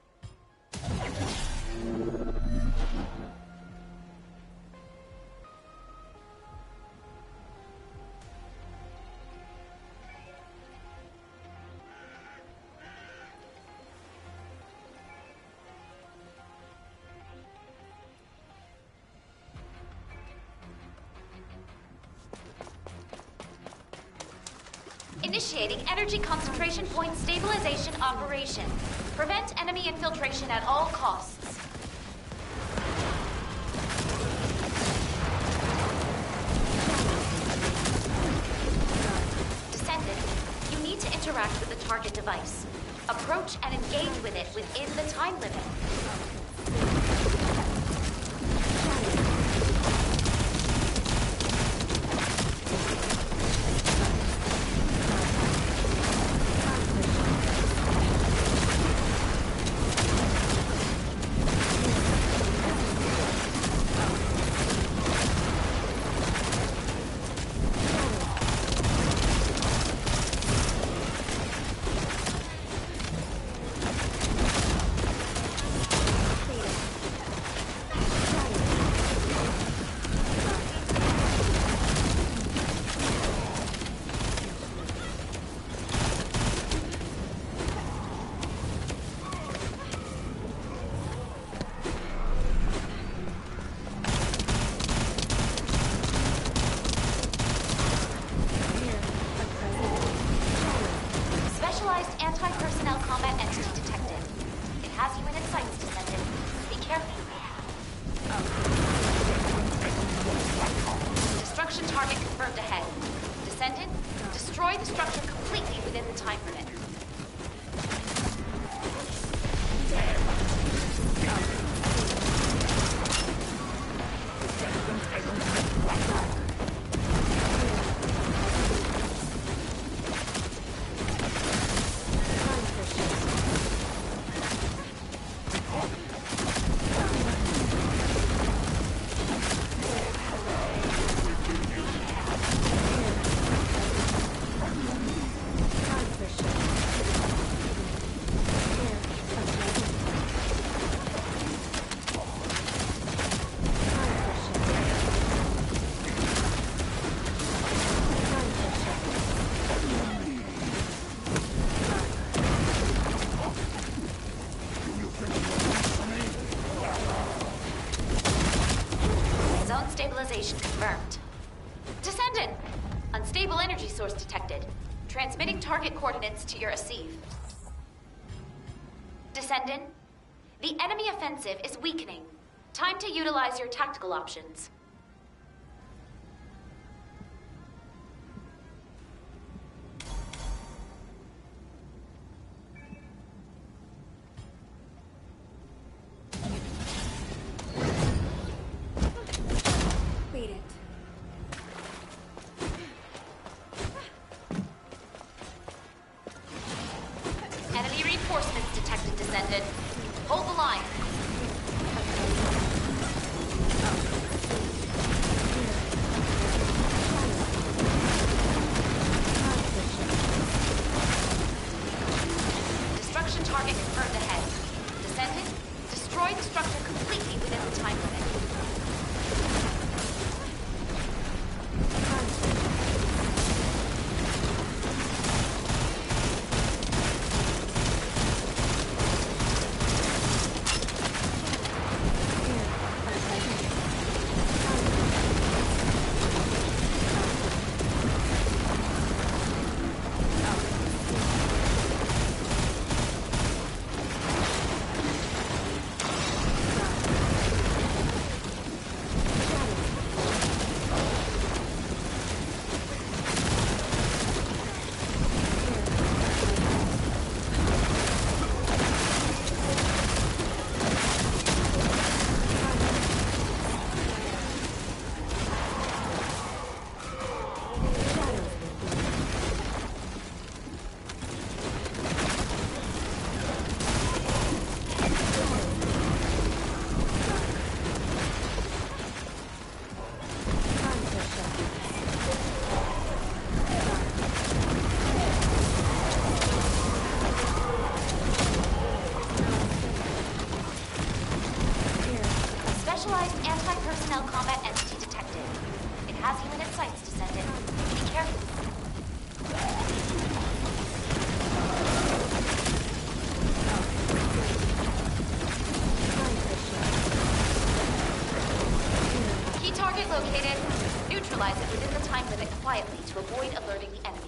Initiating energy concentration point stabilization operation. Prevent enemy infiltration at all costs. Descendant, you need to interact with the target device. Approach and engage with it within the time limit. Anti-personnel combat entity detected. It has you in its sights, Descendant. Be careful. Destruction target confirmed ahead. Descendant, destroy the structure completely within the time limit. Stabilization confirmed. Descendant! Unstable energy source detected. Transmitting target coordinates to your Asive. Descendant, the enemy offensive is weakening. Time to utilize your tactical options. Enemy reinforcements detected, Descendant. Hold the line. Specialized anti-personnel combat entity detected. It has you in its sights, Descendant. Be careful. Key target located. Neutralize it within the time limit quietly to avoid alerting the enemy.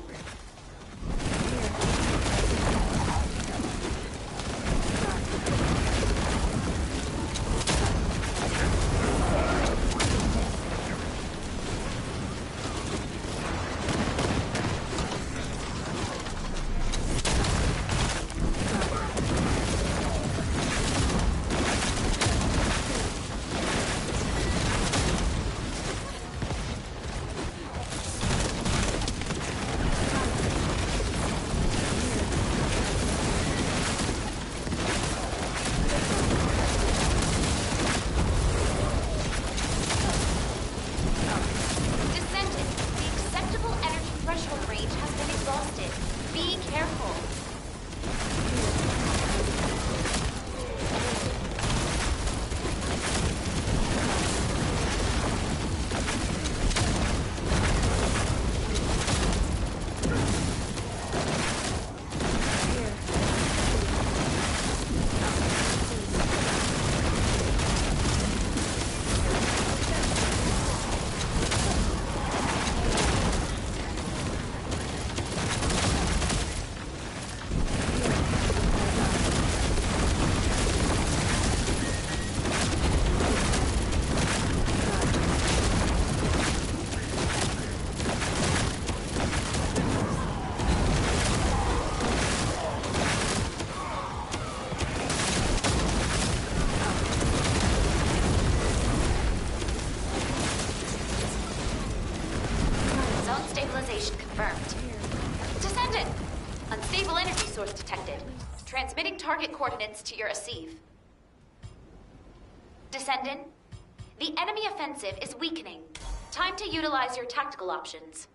Descendant! Unstable energy source detected. Transmitting target coordinates to your Asive. Descendant, the enemy offensive is weakening. Time to utilize your tactical options.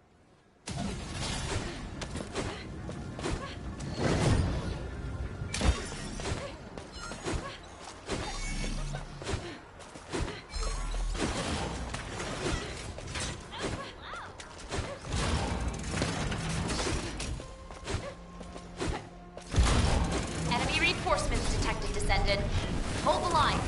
Enemy reinforcements detected, Descendant. Hold the line.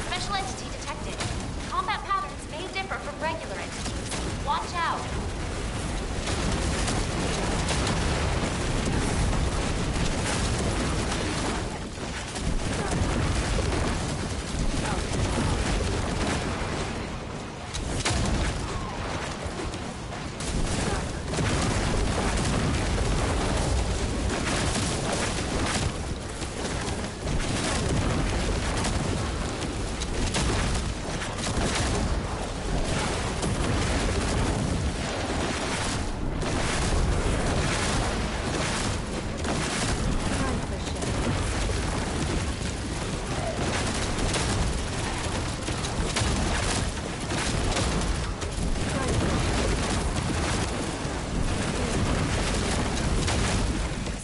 Special entity detected. Combat patterns may differ from regular entities. Watch out.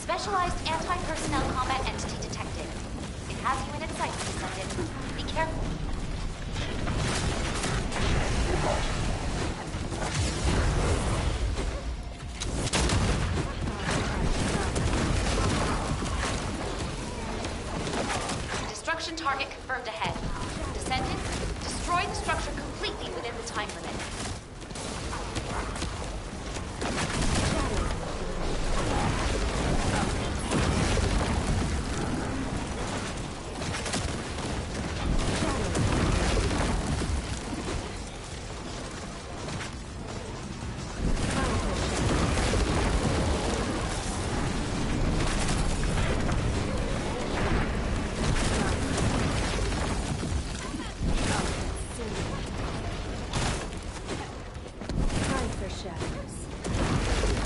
Specialized anti-personnel combat entity detected. It has you in its sights, Descendant. Be careful. Destruction target confirmed ahead. Descendant, destroy the structure completely within the time limit. Time for shadows.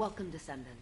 Welcome, Descendant.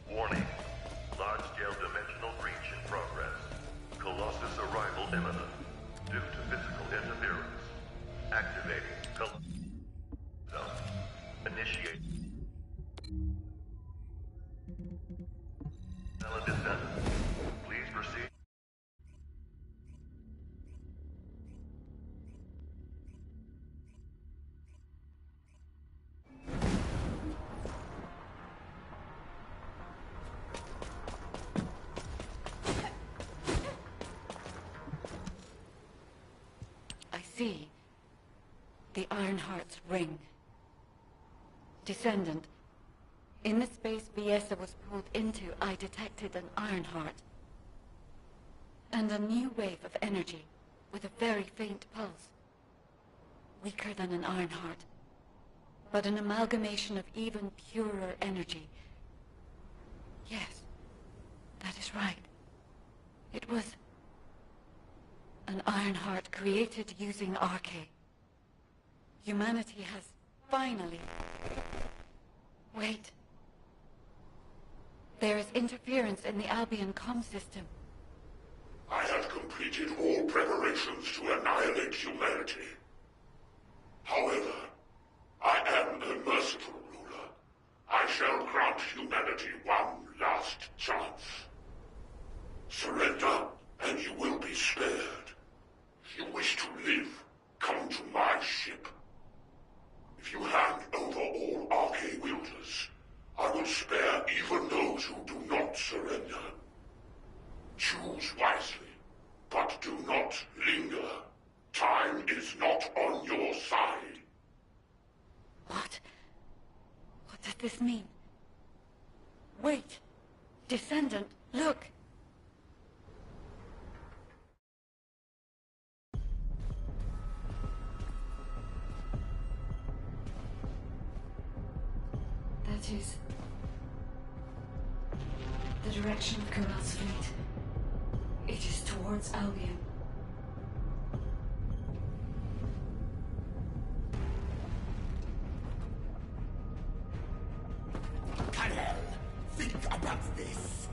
Warning. Large-scale dimensional breach in progress. Colossus arrival imminent. Due to physical interference. Activating Colossus. Initiate. Descendant. Please proceed. I see. The Ironheart's ring. Descendant. In the space Viesa was pulled into, I detected an Ironheart. And a new wave of energy, with a very faint pulse. Weaker than an Ironheart, but an amalgamation of even purer energy. Yes, that is right. It was an Ironheart created using Arche. Humanity has finally... Wait. There is interference in the Albion comm system. I have completed all preparations to annihilate humanity. However, I am a merciful ruler. I shall grant humanity one last chance. Surrender, and you will be spared. If you wish to live, come to my ship. If you hand over all Arche wielders, I will spare even those who do not surrender. Choose wisely, but do not linger. Time is not on your side. What? What does this mean? Wait! Descendant, look! That is... the direction of Kural's fleet. It is towards Albion. Karel, think about this.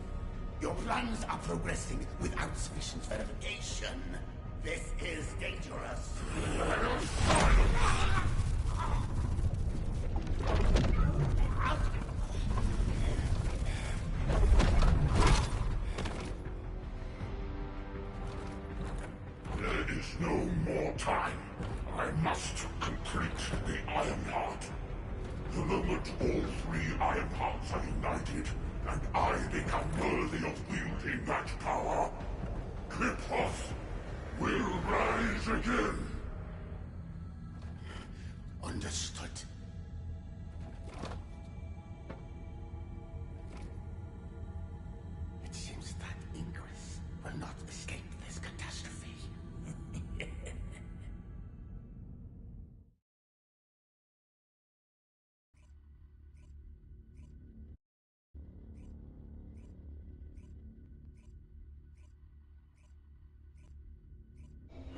Your plans are progressing without sufficient verification. This is dangerous. There is no more time. I must complete the Ironheart. The moment all three Ironhearts are united, and I become worthy of wielding that power, Clipos will rise again. Understood. It seems that Ingress will not escape this catastrophe.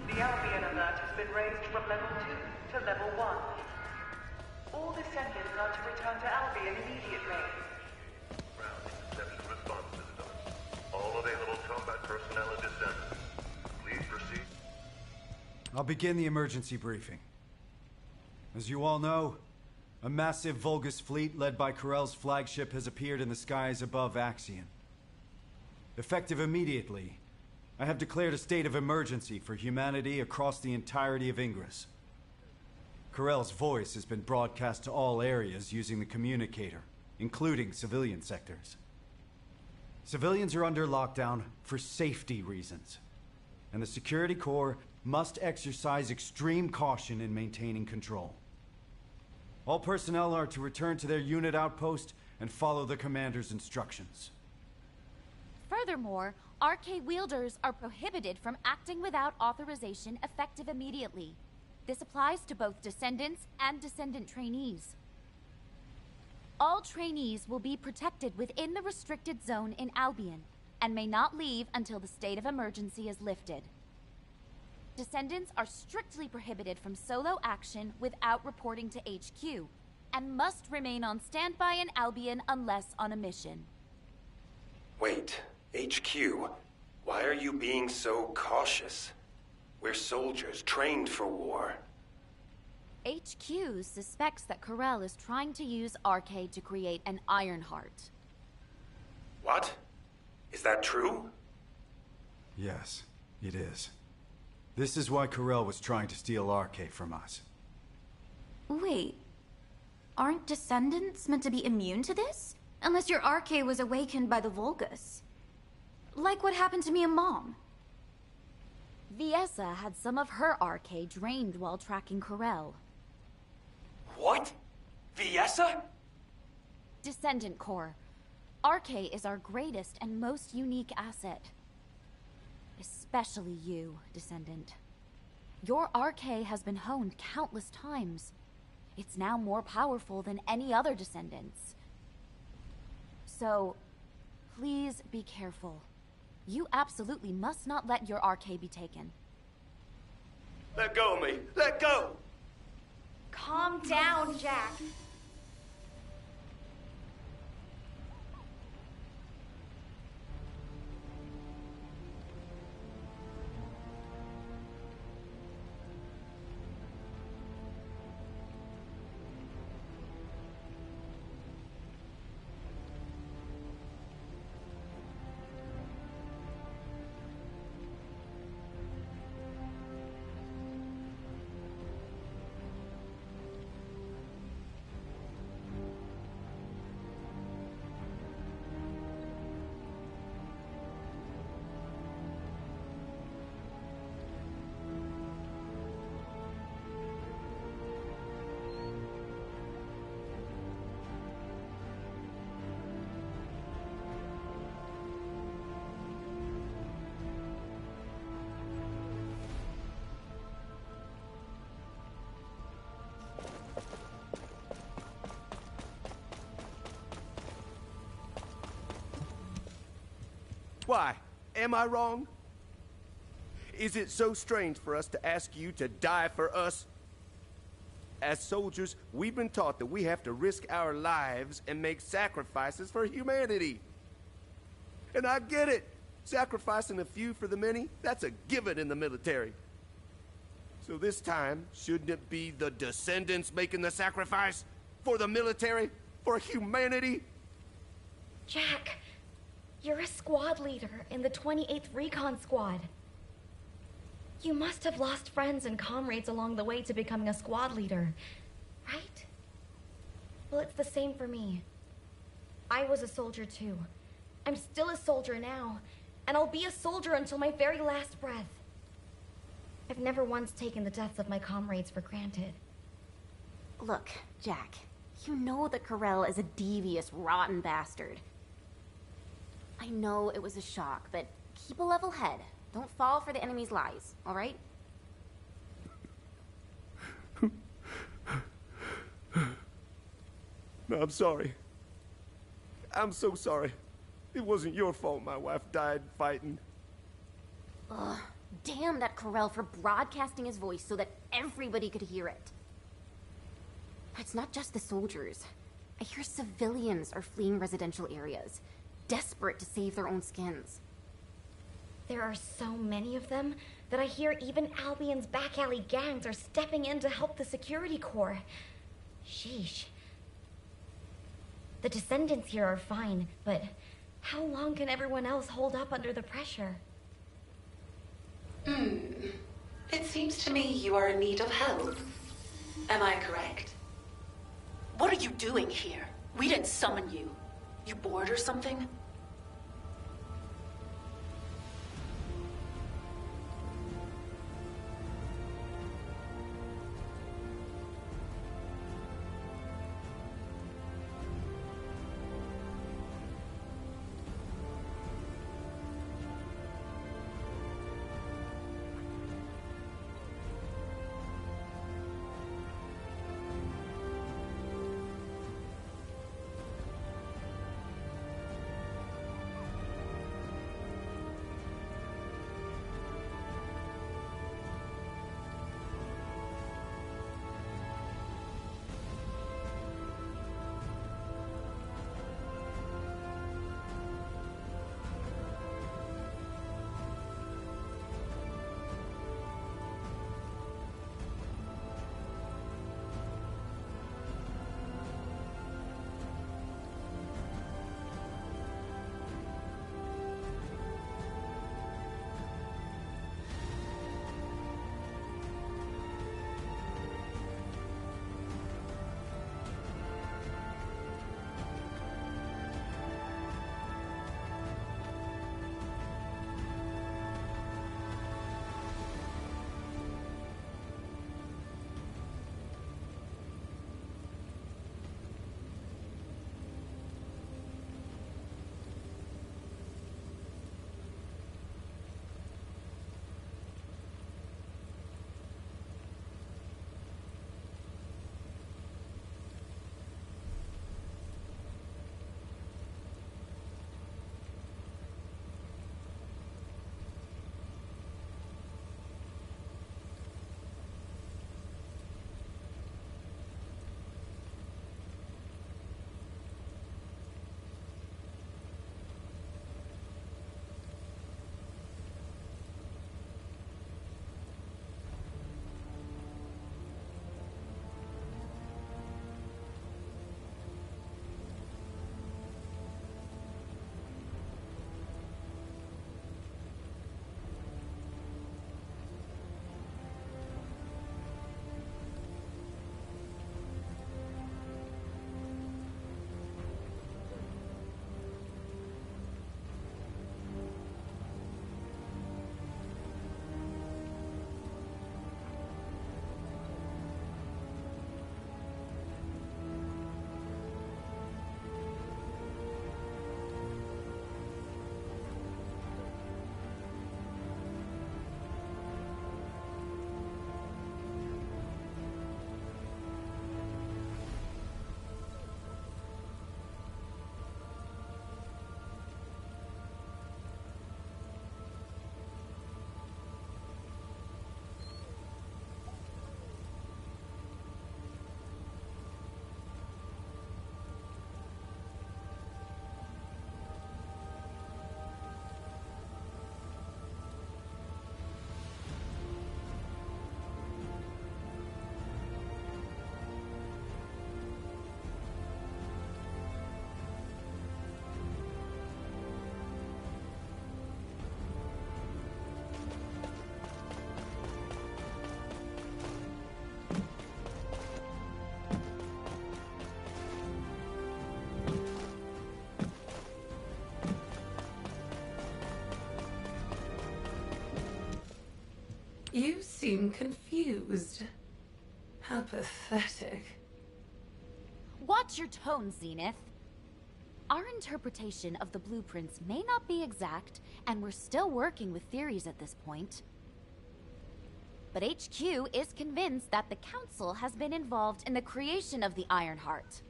The Albion alert has been raised from level 2 to level 1. All descendants are to return to Albion immediately. Ground interception response systems. All available combat personnel and descendants. Please proceed. I'll begin the emergency briefing. As you all know, a massive Vulgus fleet led by Corell's flagship has appeared in the skies above Axion. Effective immediately, I have declared a state of emergency for humanity across the entirety of Ingress. Corell's voice has been broadcast to all areas using the communicator, including civilian sectors. Civilians are under lockdown for safety reasons, and the Security Corps must exercise extreme caution in maintaining control. All personnel are to return to their unit outpost and follow the commander's instructions. Furthermore, RK wielders are prohibited from acting without authorization effective immediately. This applies to both Descendants and Descendant trainees. All trainees will be protected within the restricted zone in Albion, and may not leave until the state of emergency is lifted. Descendants are strictly prohibited from solo action without reporting to HQ, and must remain on standby in Albion unless on a mission. Wait, HQ? Why are you being so cautious? We're soldiers trained for war. HQ suspects that Corell is trying to use RK to create an Ironheart. What? Is that true? Yes, it is. This is why Corell was trying to steal RK from us. Wait, aren't Descendants meant to be immune to this? Unless your RK was awakened by the Vulgus. Like what happened to me and Mom. Viessa had some of her RK drained while tracking Corell. What? Viessa? Descendant Corps. RK is our greatest and most unique asset. Especially you, Descendant. Your RK has been honed countless times. It's now more powerful than any other Descendants. So, please be careful. You absolutely must not let your RK be taken. Let go of me! Let go! Calm down, Jack. Why? Am I wrong? Is it so strange for us to ask you to die for us? As soldiers, we've been taught that we have to risk our lives and make sacrifices for humanity. And I get it. Sacrificing a few for the many, that's a given in the military. So this time, shouldn't it be the Descendants making the sacrifice? For the military? For humanity? Jack, you're a squad leader in the 28th Recon Squad. You must have lost friends and comrades along the way to becoming a squad leader, right? Well, it's the same for me. I was a soldier too. I'm still a soldier now, and I'll be a soldier until my very last breath. I've never once taken the deaths of my comrades for granted. Look, Jack, you know that Corell is a devious, rotten bastard. I know it was a shock, but keep a level head. Don't fall for the enemy's lies, all right? No, I'm sorry. I'm so sorry. It wasn't your fault my wife died fighting. Ugh, damn that Corell for broadcasting his voice so that everybody could hear it. It's not just the soldiers. I hear civilians are fleeing residential areas, desperate to save their own skins. There are so many of them that I hear even Albion's back alley gangs are stepping in to help the Security Corps. Sheesh. The Descendants here are fine, but How long can everyone else hold up under the pressure? It seems to me you are in need of help. Am I correct? What are you doing here? We didn't summon you. You bored or something? You seem confused. How pathetic. Watch your tone, Zenith. Our interpretation of the blueprints may not be exact, and we're still working with theories at this point. But HQ is convinced that the Council has been involved in the creation of the Iron Heart.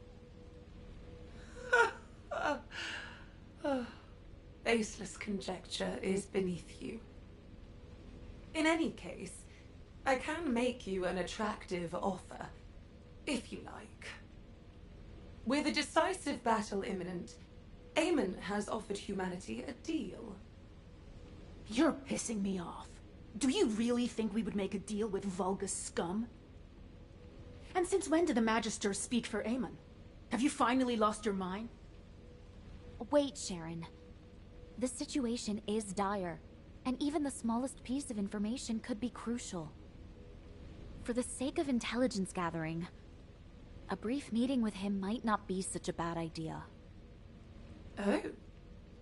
Baseless conjecture is beneath you. In any case, I can make you an attractive offer, if you like. With a decisive battle imminent, Eamon has offered humanity a deal. You're pissing me off. Do you really think we would make a deal with Vulgus scum? And since when do the Magisters speak for Eamon? Have you finally lost your mind? Wait, Sharon. The situation is dire, and even the smallest piece of information could be crucial. For the sake of intelligence gathering, a brief meeting with him might not be such a bad idea. Oh,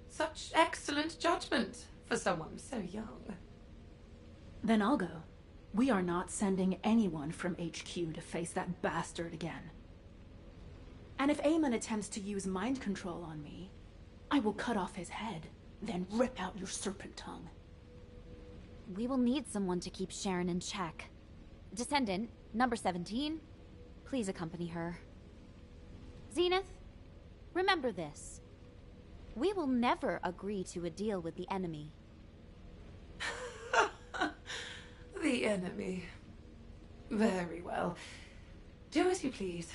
such excellent judgment for someone so young. Then I'll go. We are not sending anyone from HQ to face that bastard again. And if Eamon attempts to use mind control on me, I will cut off his head, then rip out your serpent tongue. We will need someone to keep Sharon in check. Descendant, number 17, please accompany her. Zenith, remember this. We will never agree to a deal with the enemy. The enemy. Very well. Do as you please.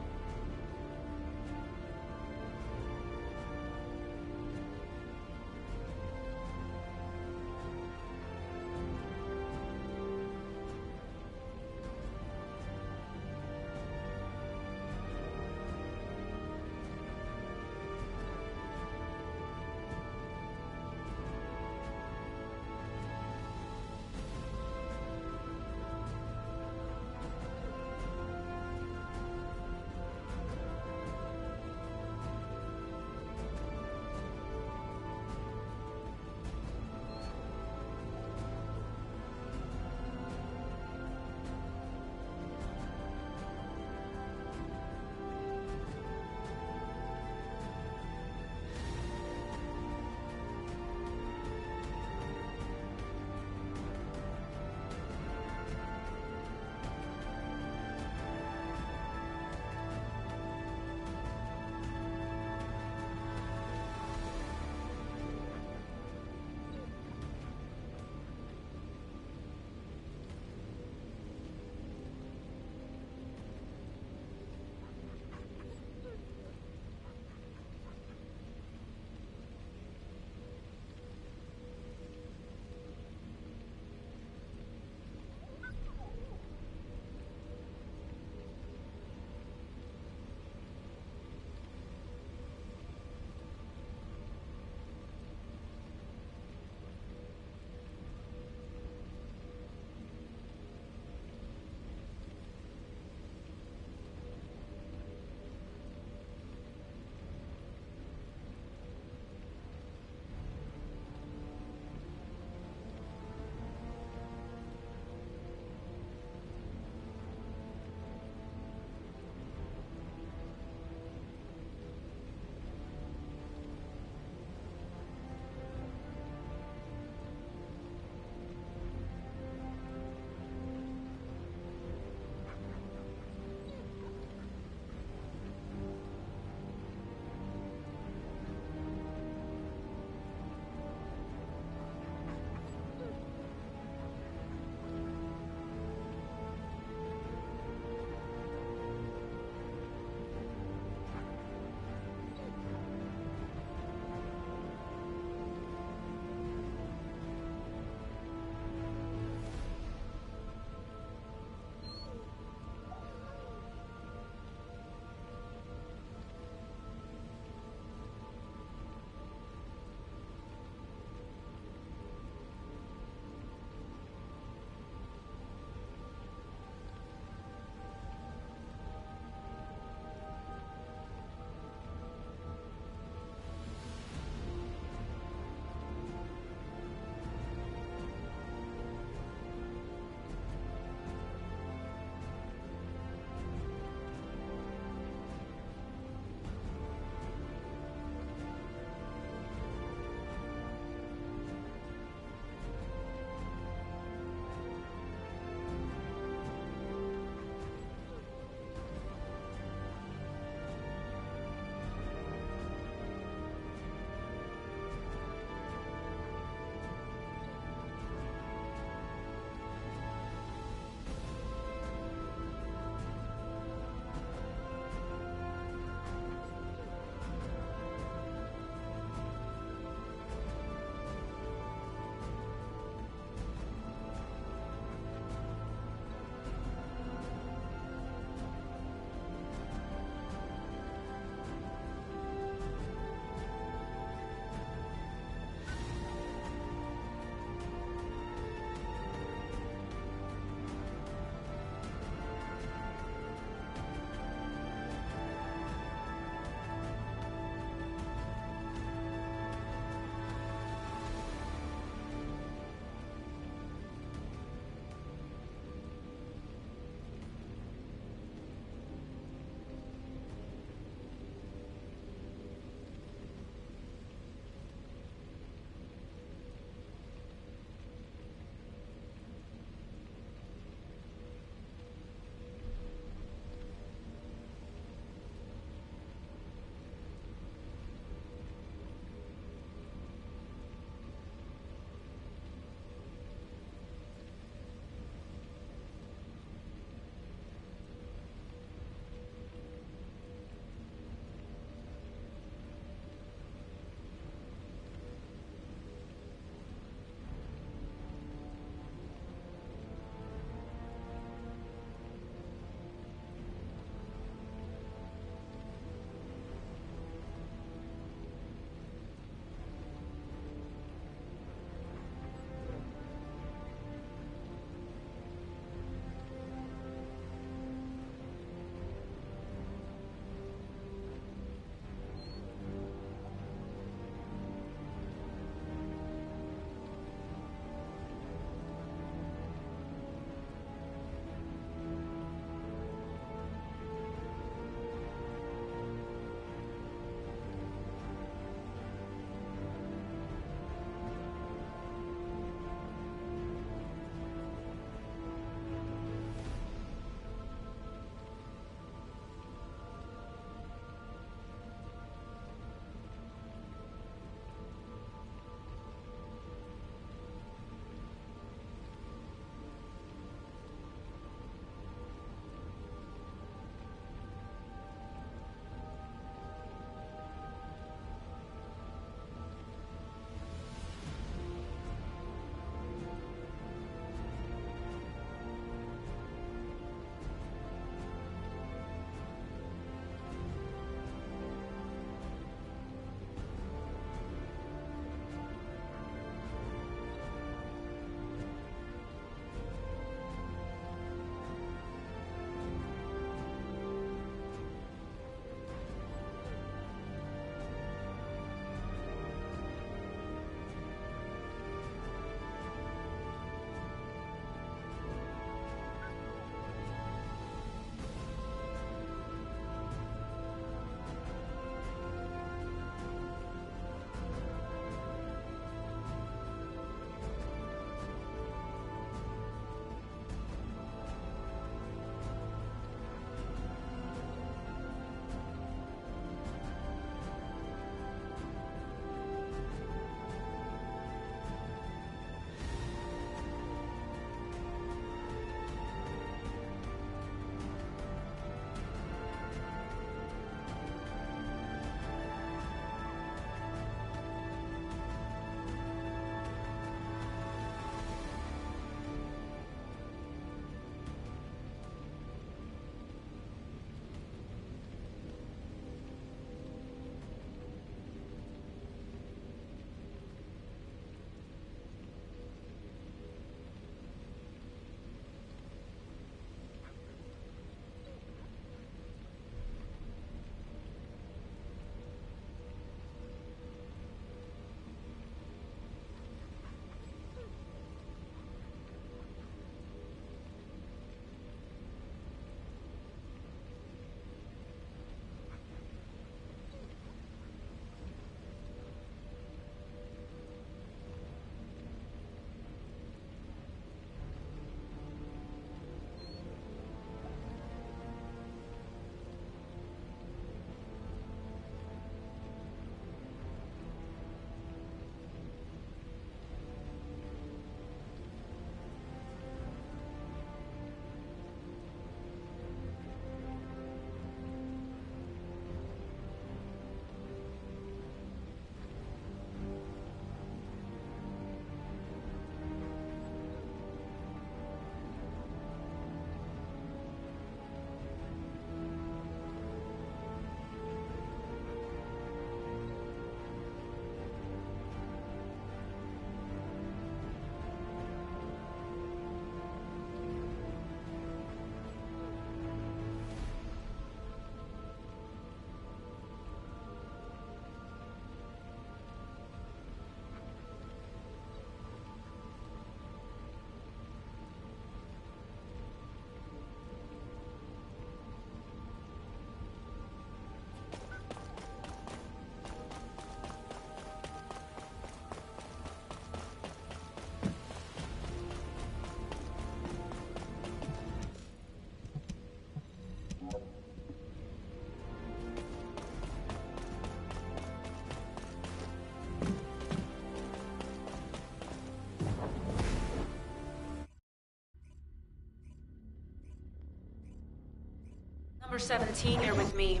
Number 17, you're with me.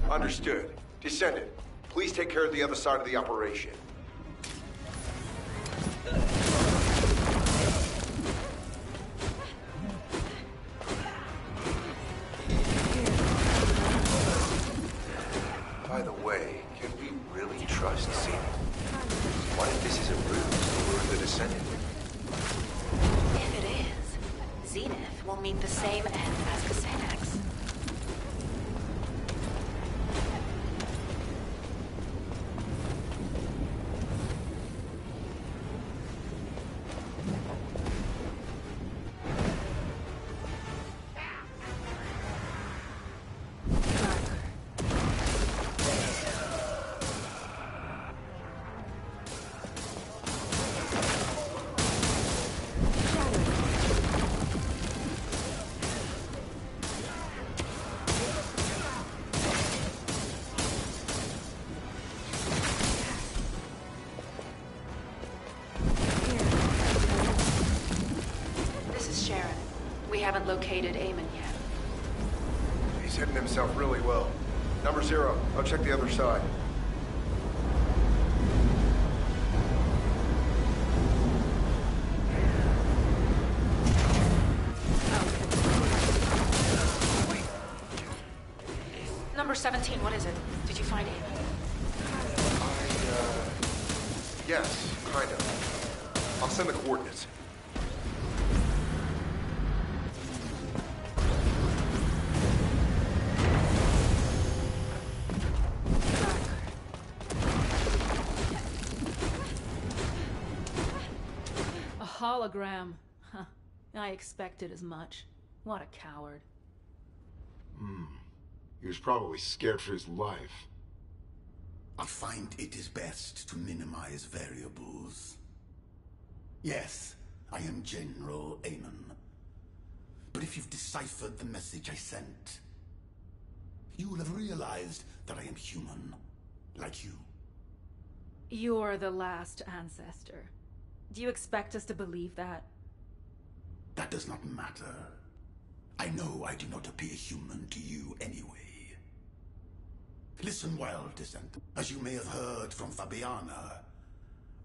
Understood. Descendant, please take care of the other side of the operation. By the way, can we really trust Zenith? What if this is a ruse to lure the Descendant? If it is, Zenith will meet the same end as Xanax. Haven't located Eamon yet. He's hidden himself really well. Number 0, I'll check the other side. Number 17, what is it? Did you find Eamon? Yes, kind of. I'll send the coordinates. Hologram. Huh. I expected as much. What a coward. He was probably scared for his life. I find it is best to minimize variables. Yes, I am General Eamon. But if you've deciphered the message I sent, you will have realized that I am human, like you. You're the last ancestor. Do you expect us to believe that? That does not matter. I know I do not appear human to you anyway. Listen well, Descendant. As you may have heard from Fabiana,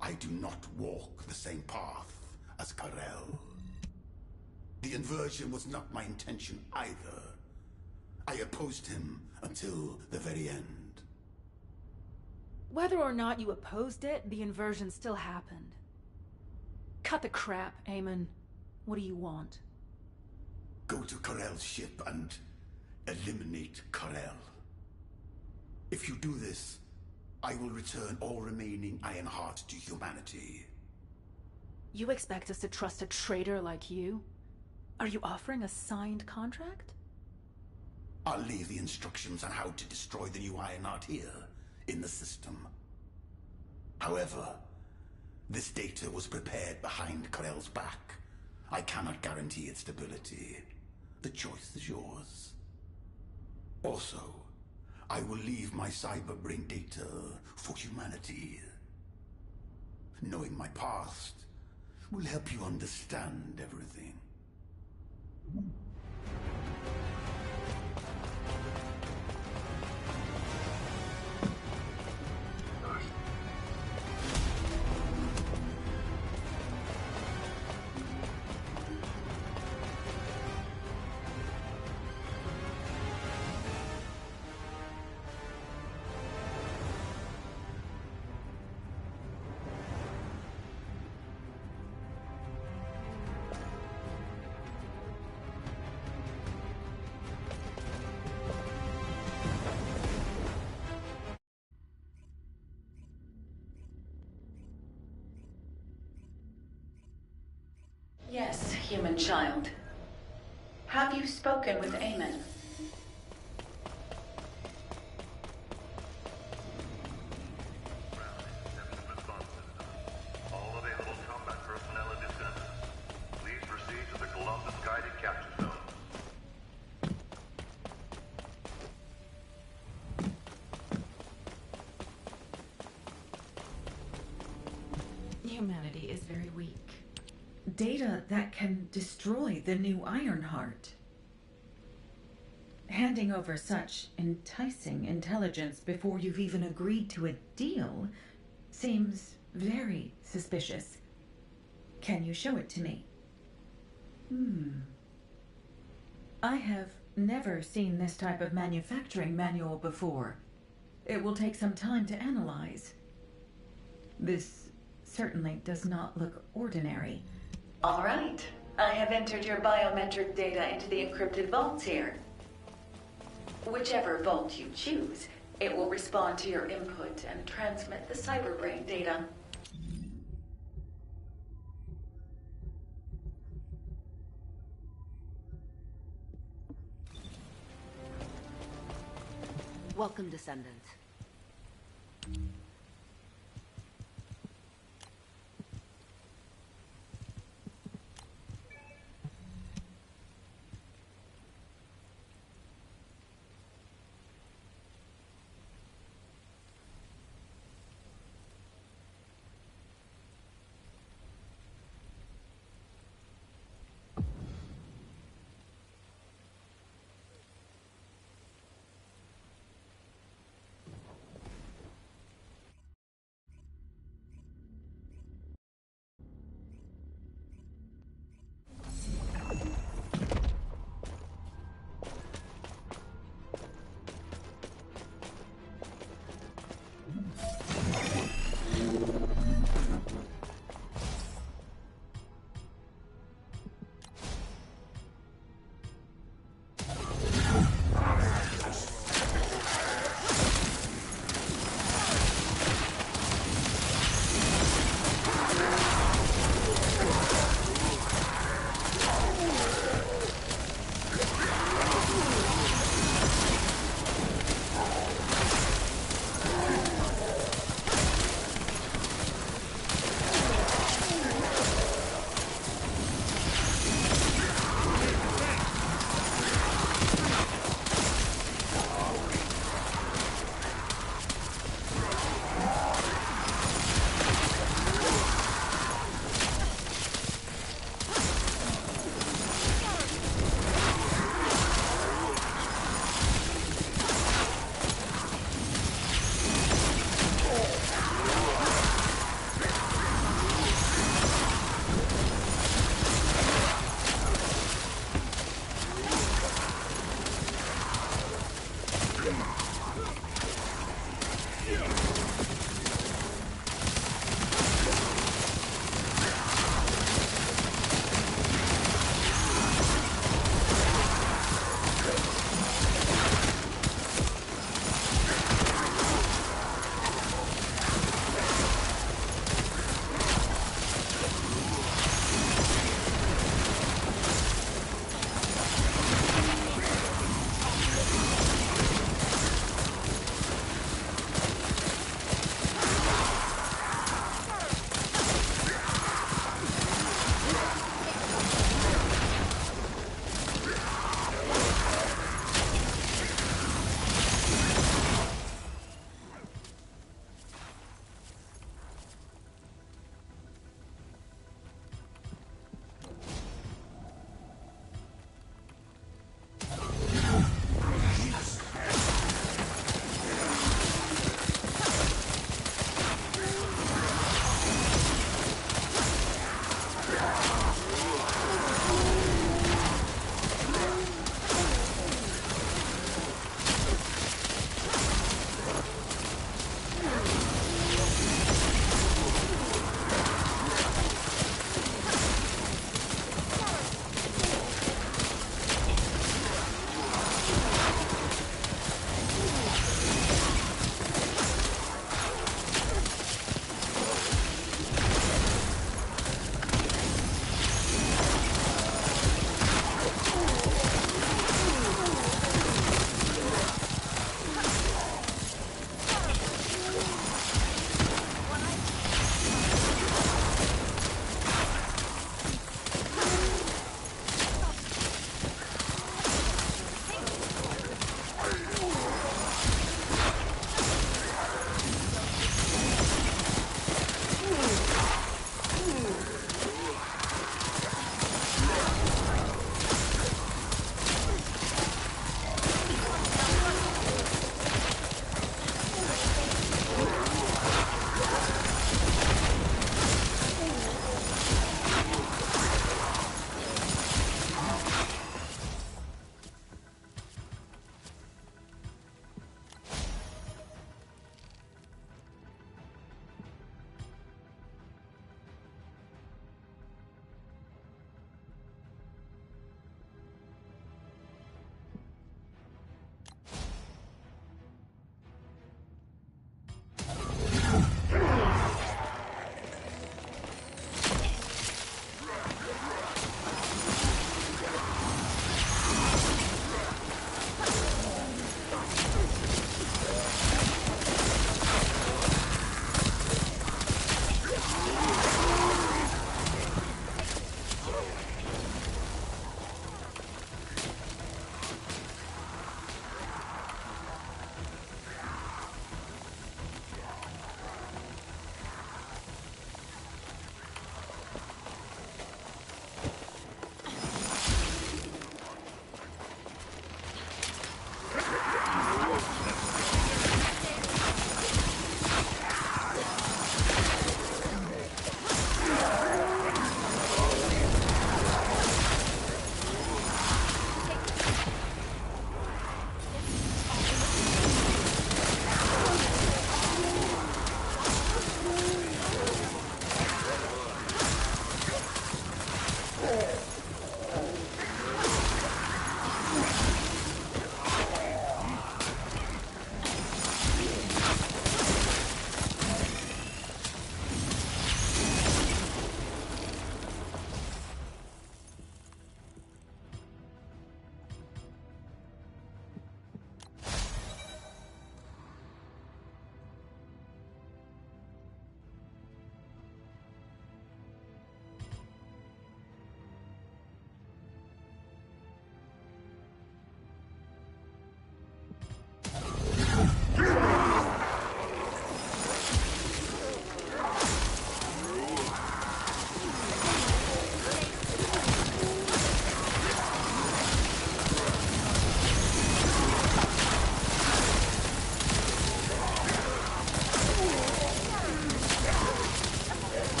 I do not walk the same path as Karel. The inversion was not my intention either. I opposed him until the very end. Whether or not you opposed it, the inversion still happened. Cut the crap, Eamon. What do you want? Go to Karel's ship and eliminate Karel. If you do this, I will return all remaining Ironheart to humanity. You expect us to trust a traitor like you? Are you offering a signed contract? I'll leave the instructions on how to destroy the new Ironheart here, in the system. However, this data was prepared behind Karel's back. I cannot guarantee its stability. The choice is yours. Also, I will leave my cyberbrain data for humanity. Knowing my past will help you understand everything. Yes, human child. Have you spoken with Eamon? All available combat personnel at Descendant. Please proceed to the Columbus guided capture zone. Humanity is very weak. Data that can destroy the new Ironheart. handing over such enticing intelligence before you've even agreed to a deal seems very suspicious. Can you show it to me? I have never seen this type of manufacturing manual before. It will take some time to analyze. This certainly does not look ordinary. All right. I have entered your biometric data into the encrypted vaults here. Whichever vault you choose, it will respond to your input and transmit the cyberbrain data. Welcome, Descendant.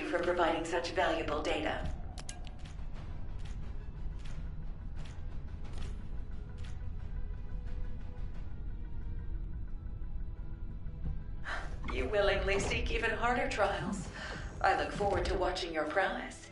for providing such valuable data. You willingly seek even harder trials. I look forward to watching your prowess.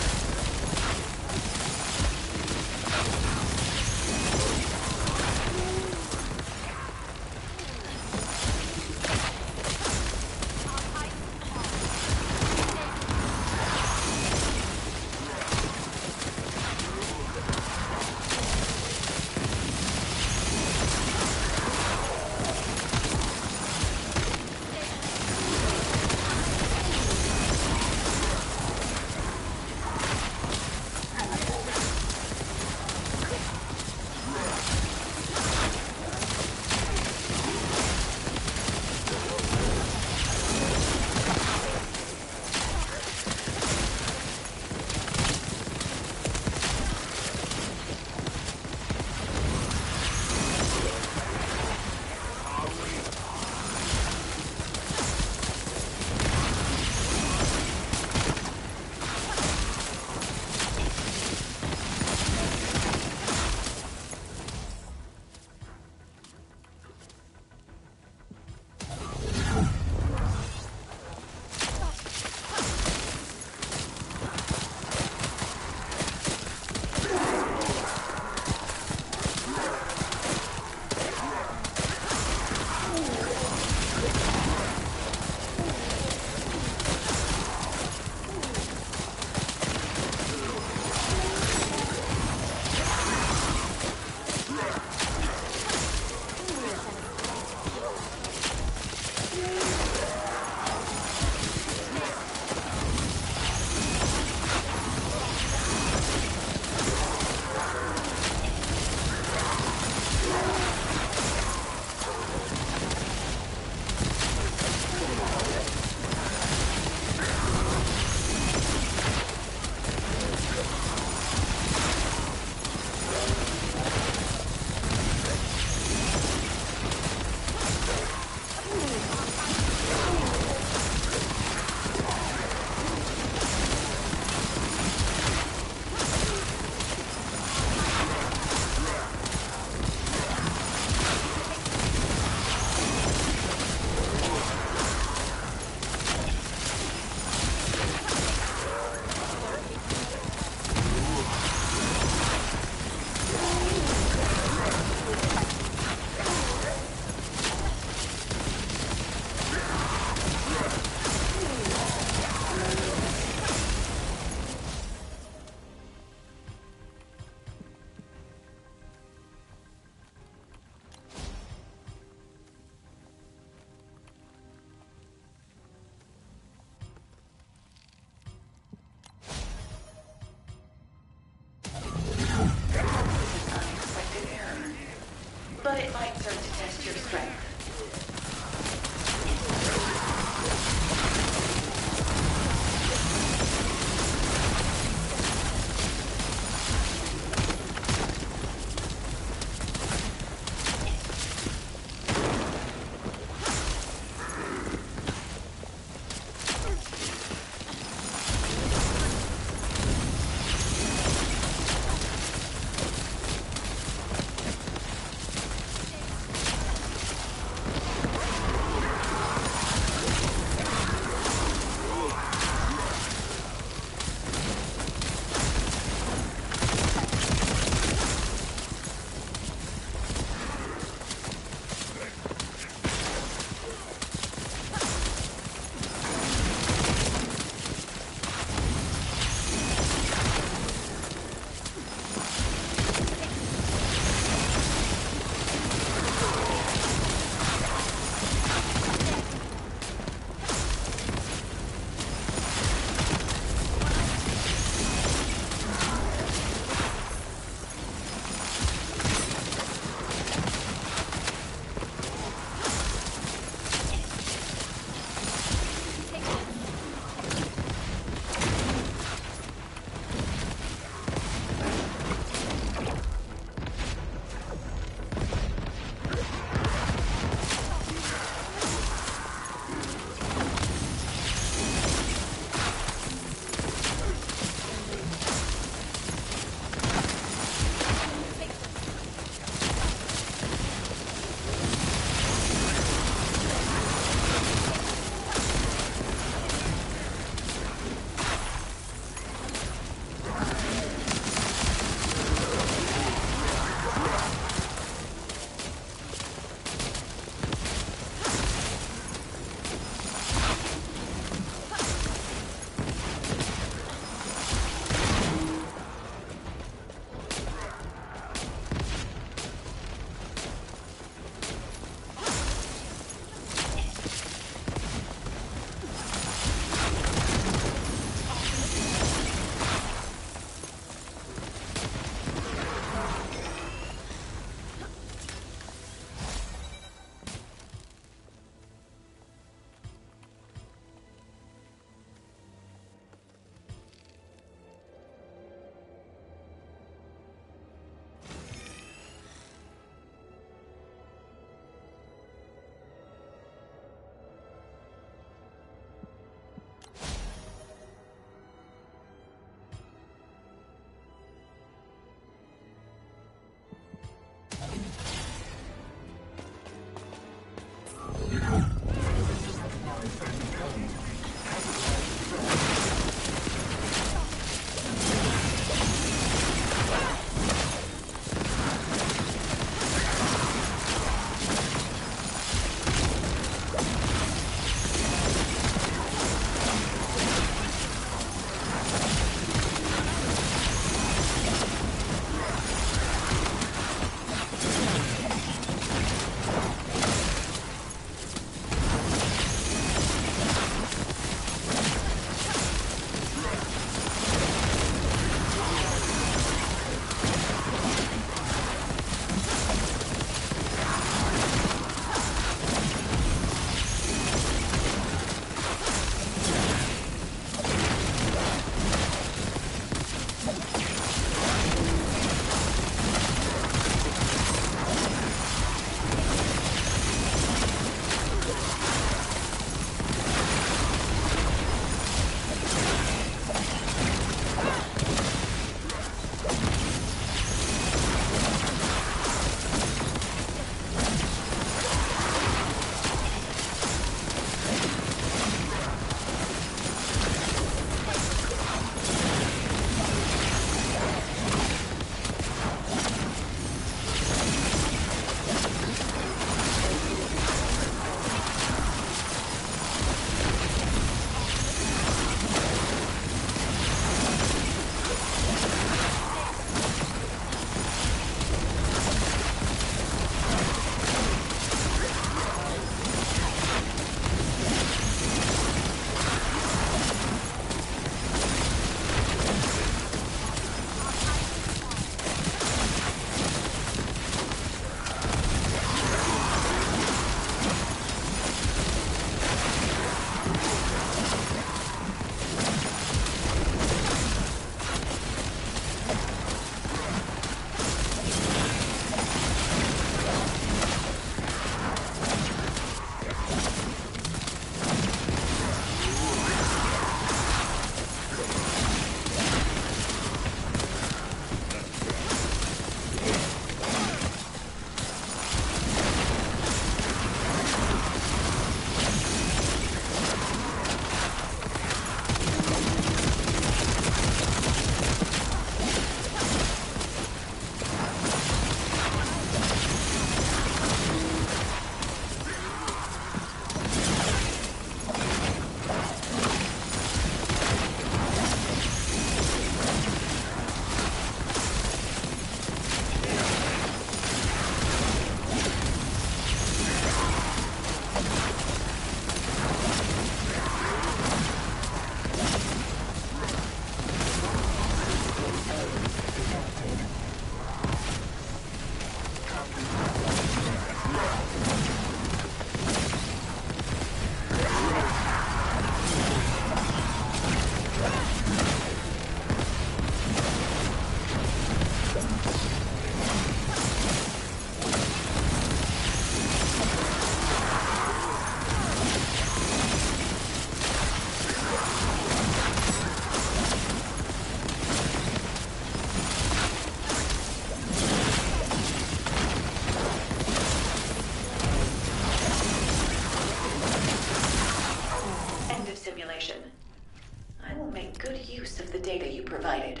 you provided.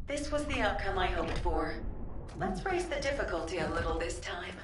This was the outcome I hoped for. Let's raise the difficulty a little this time.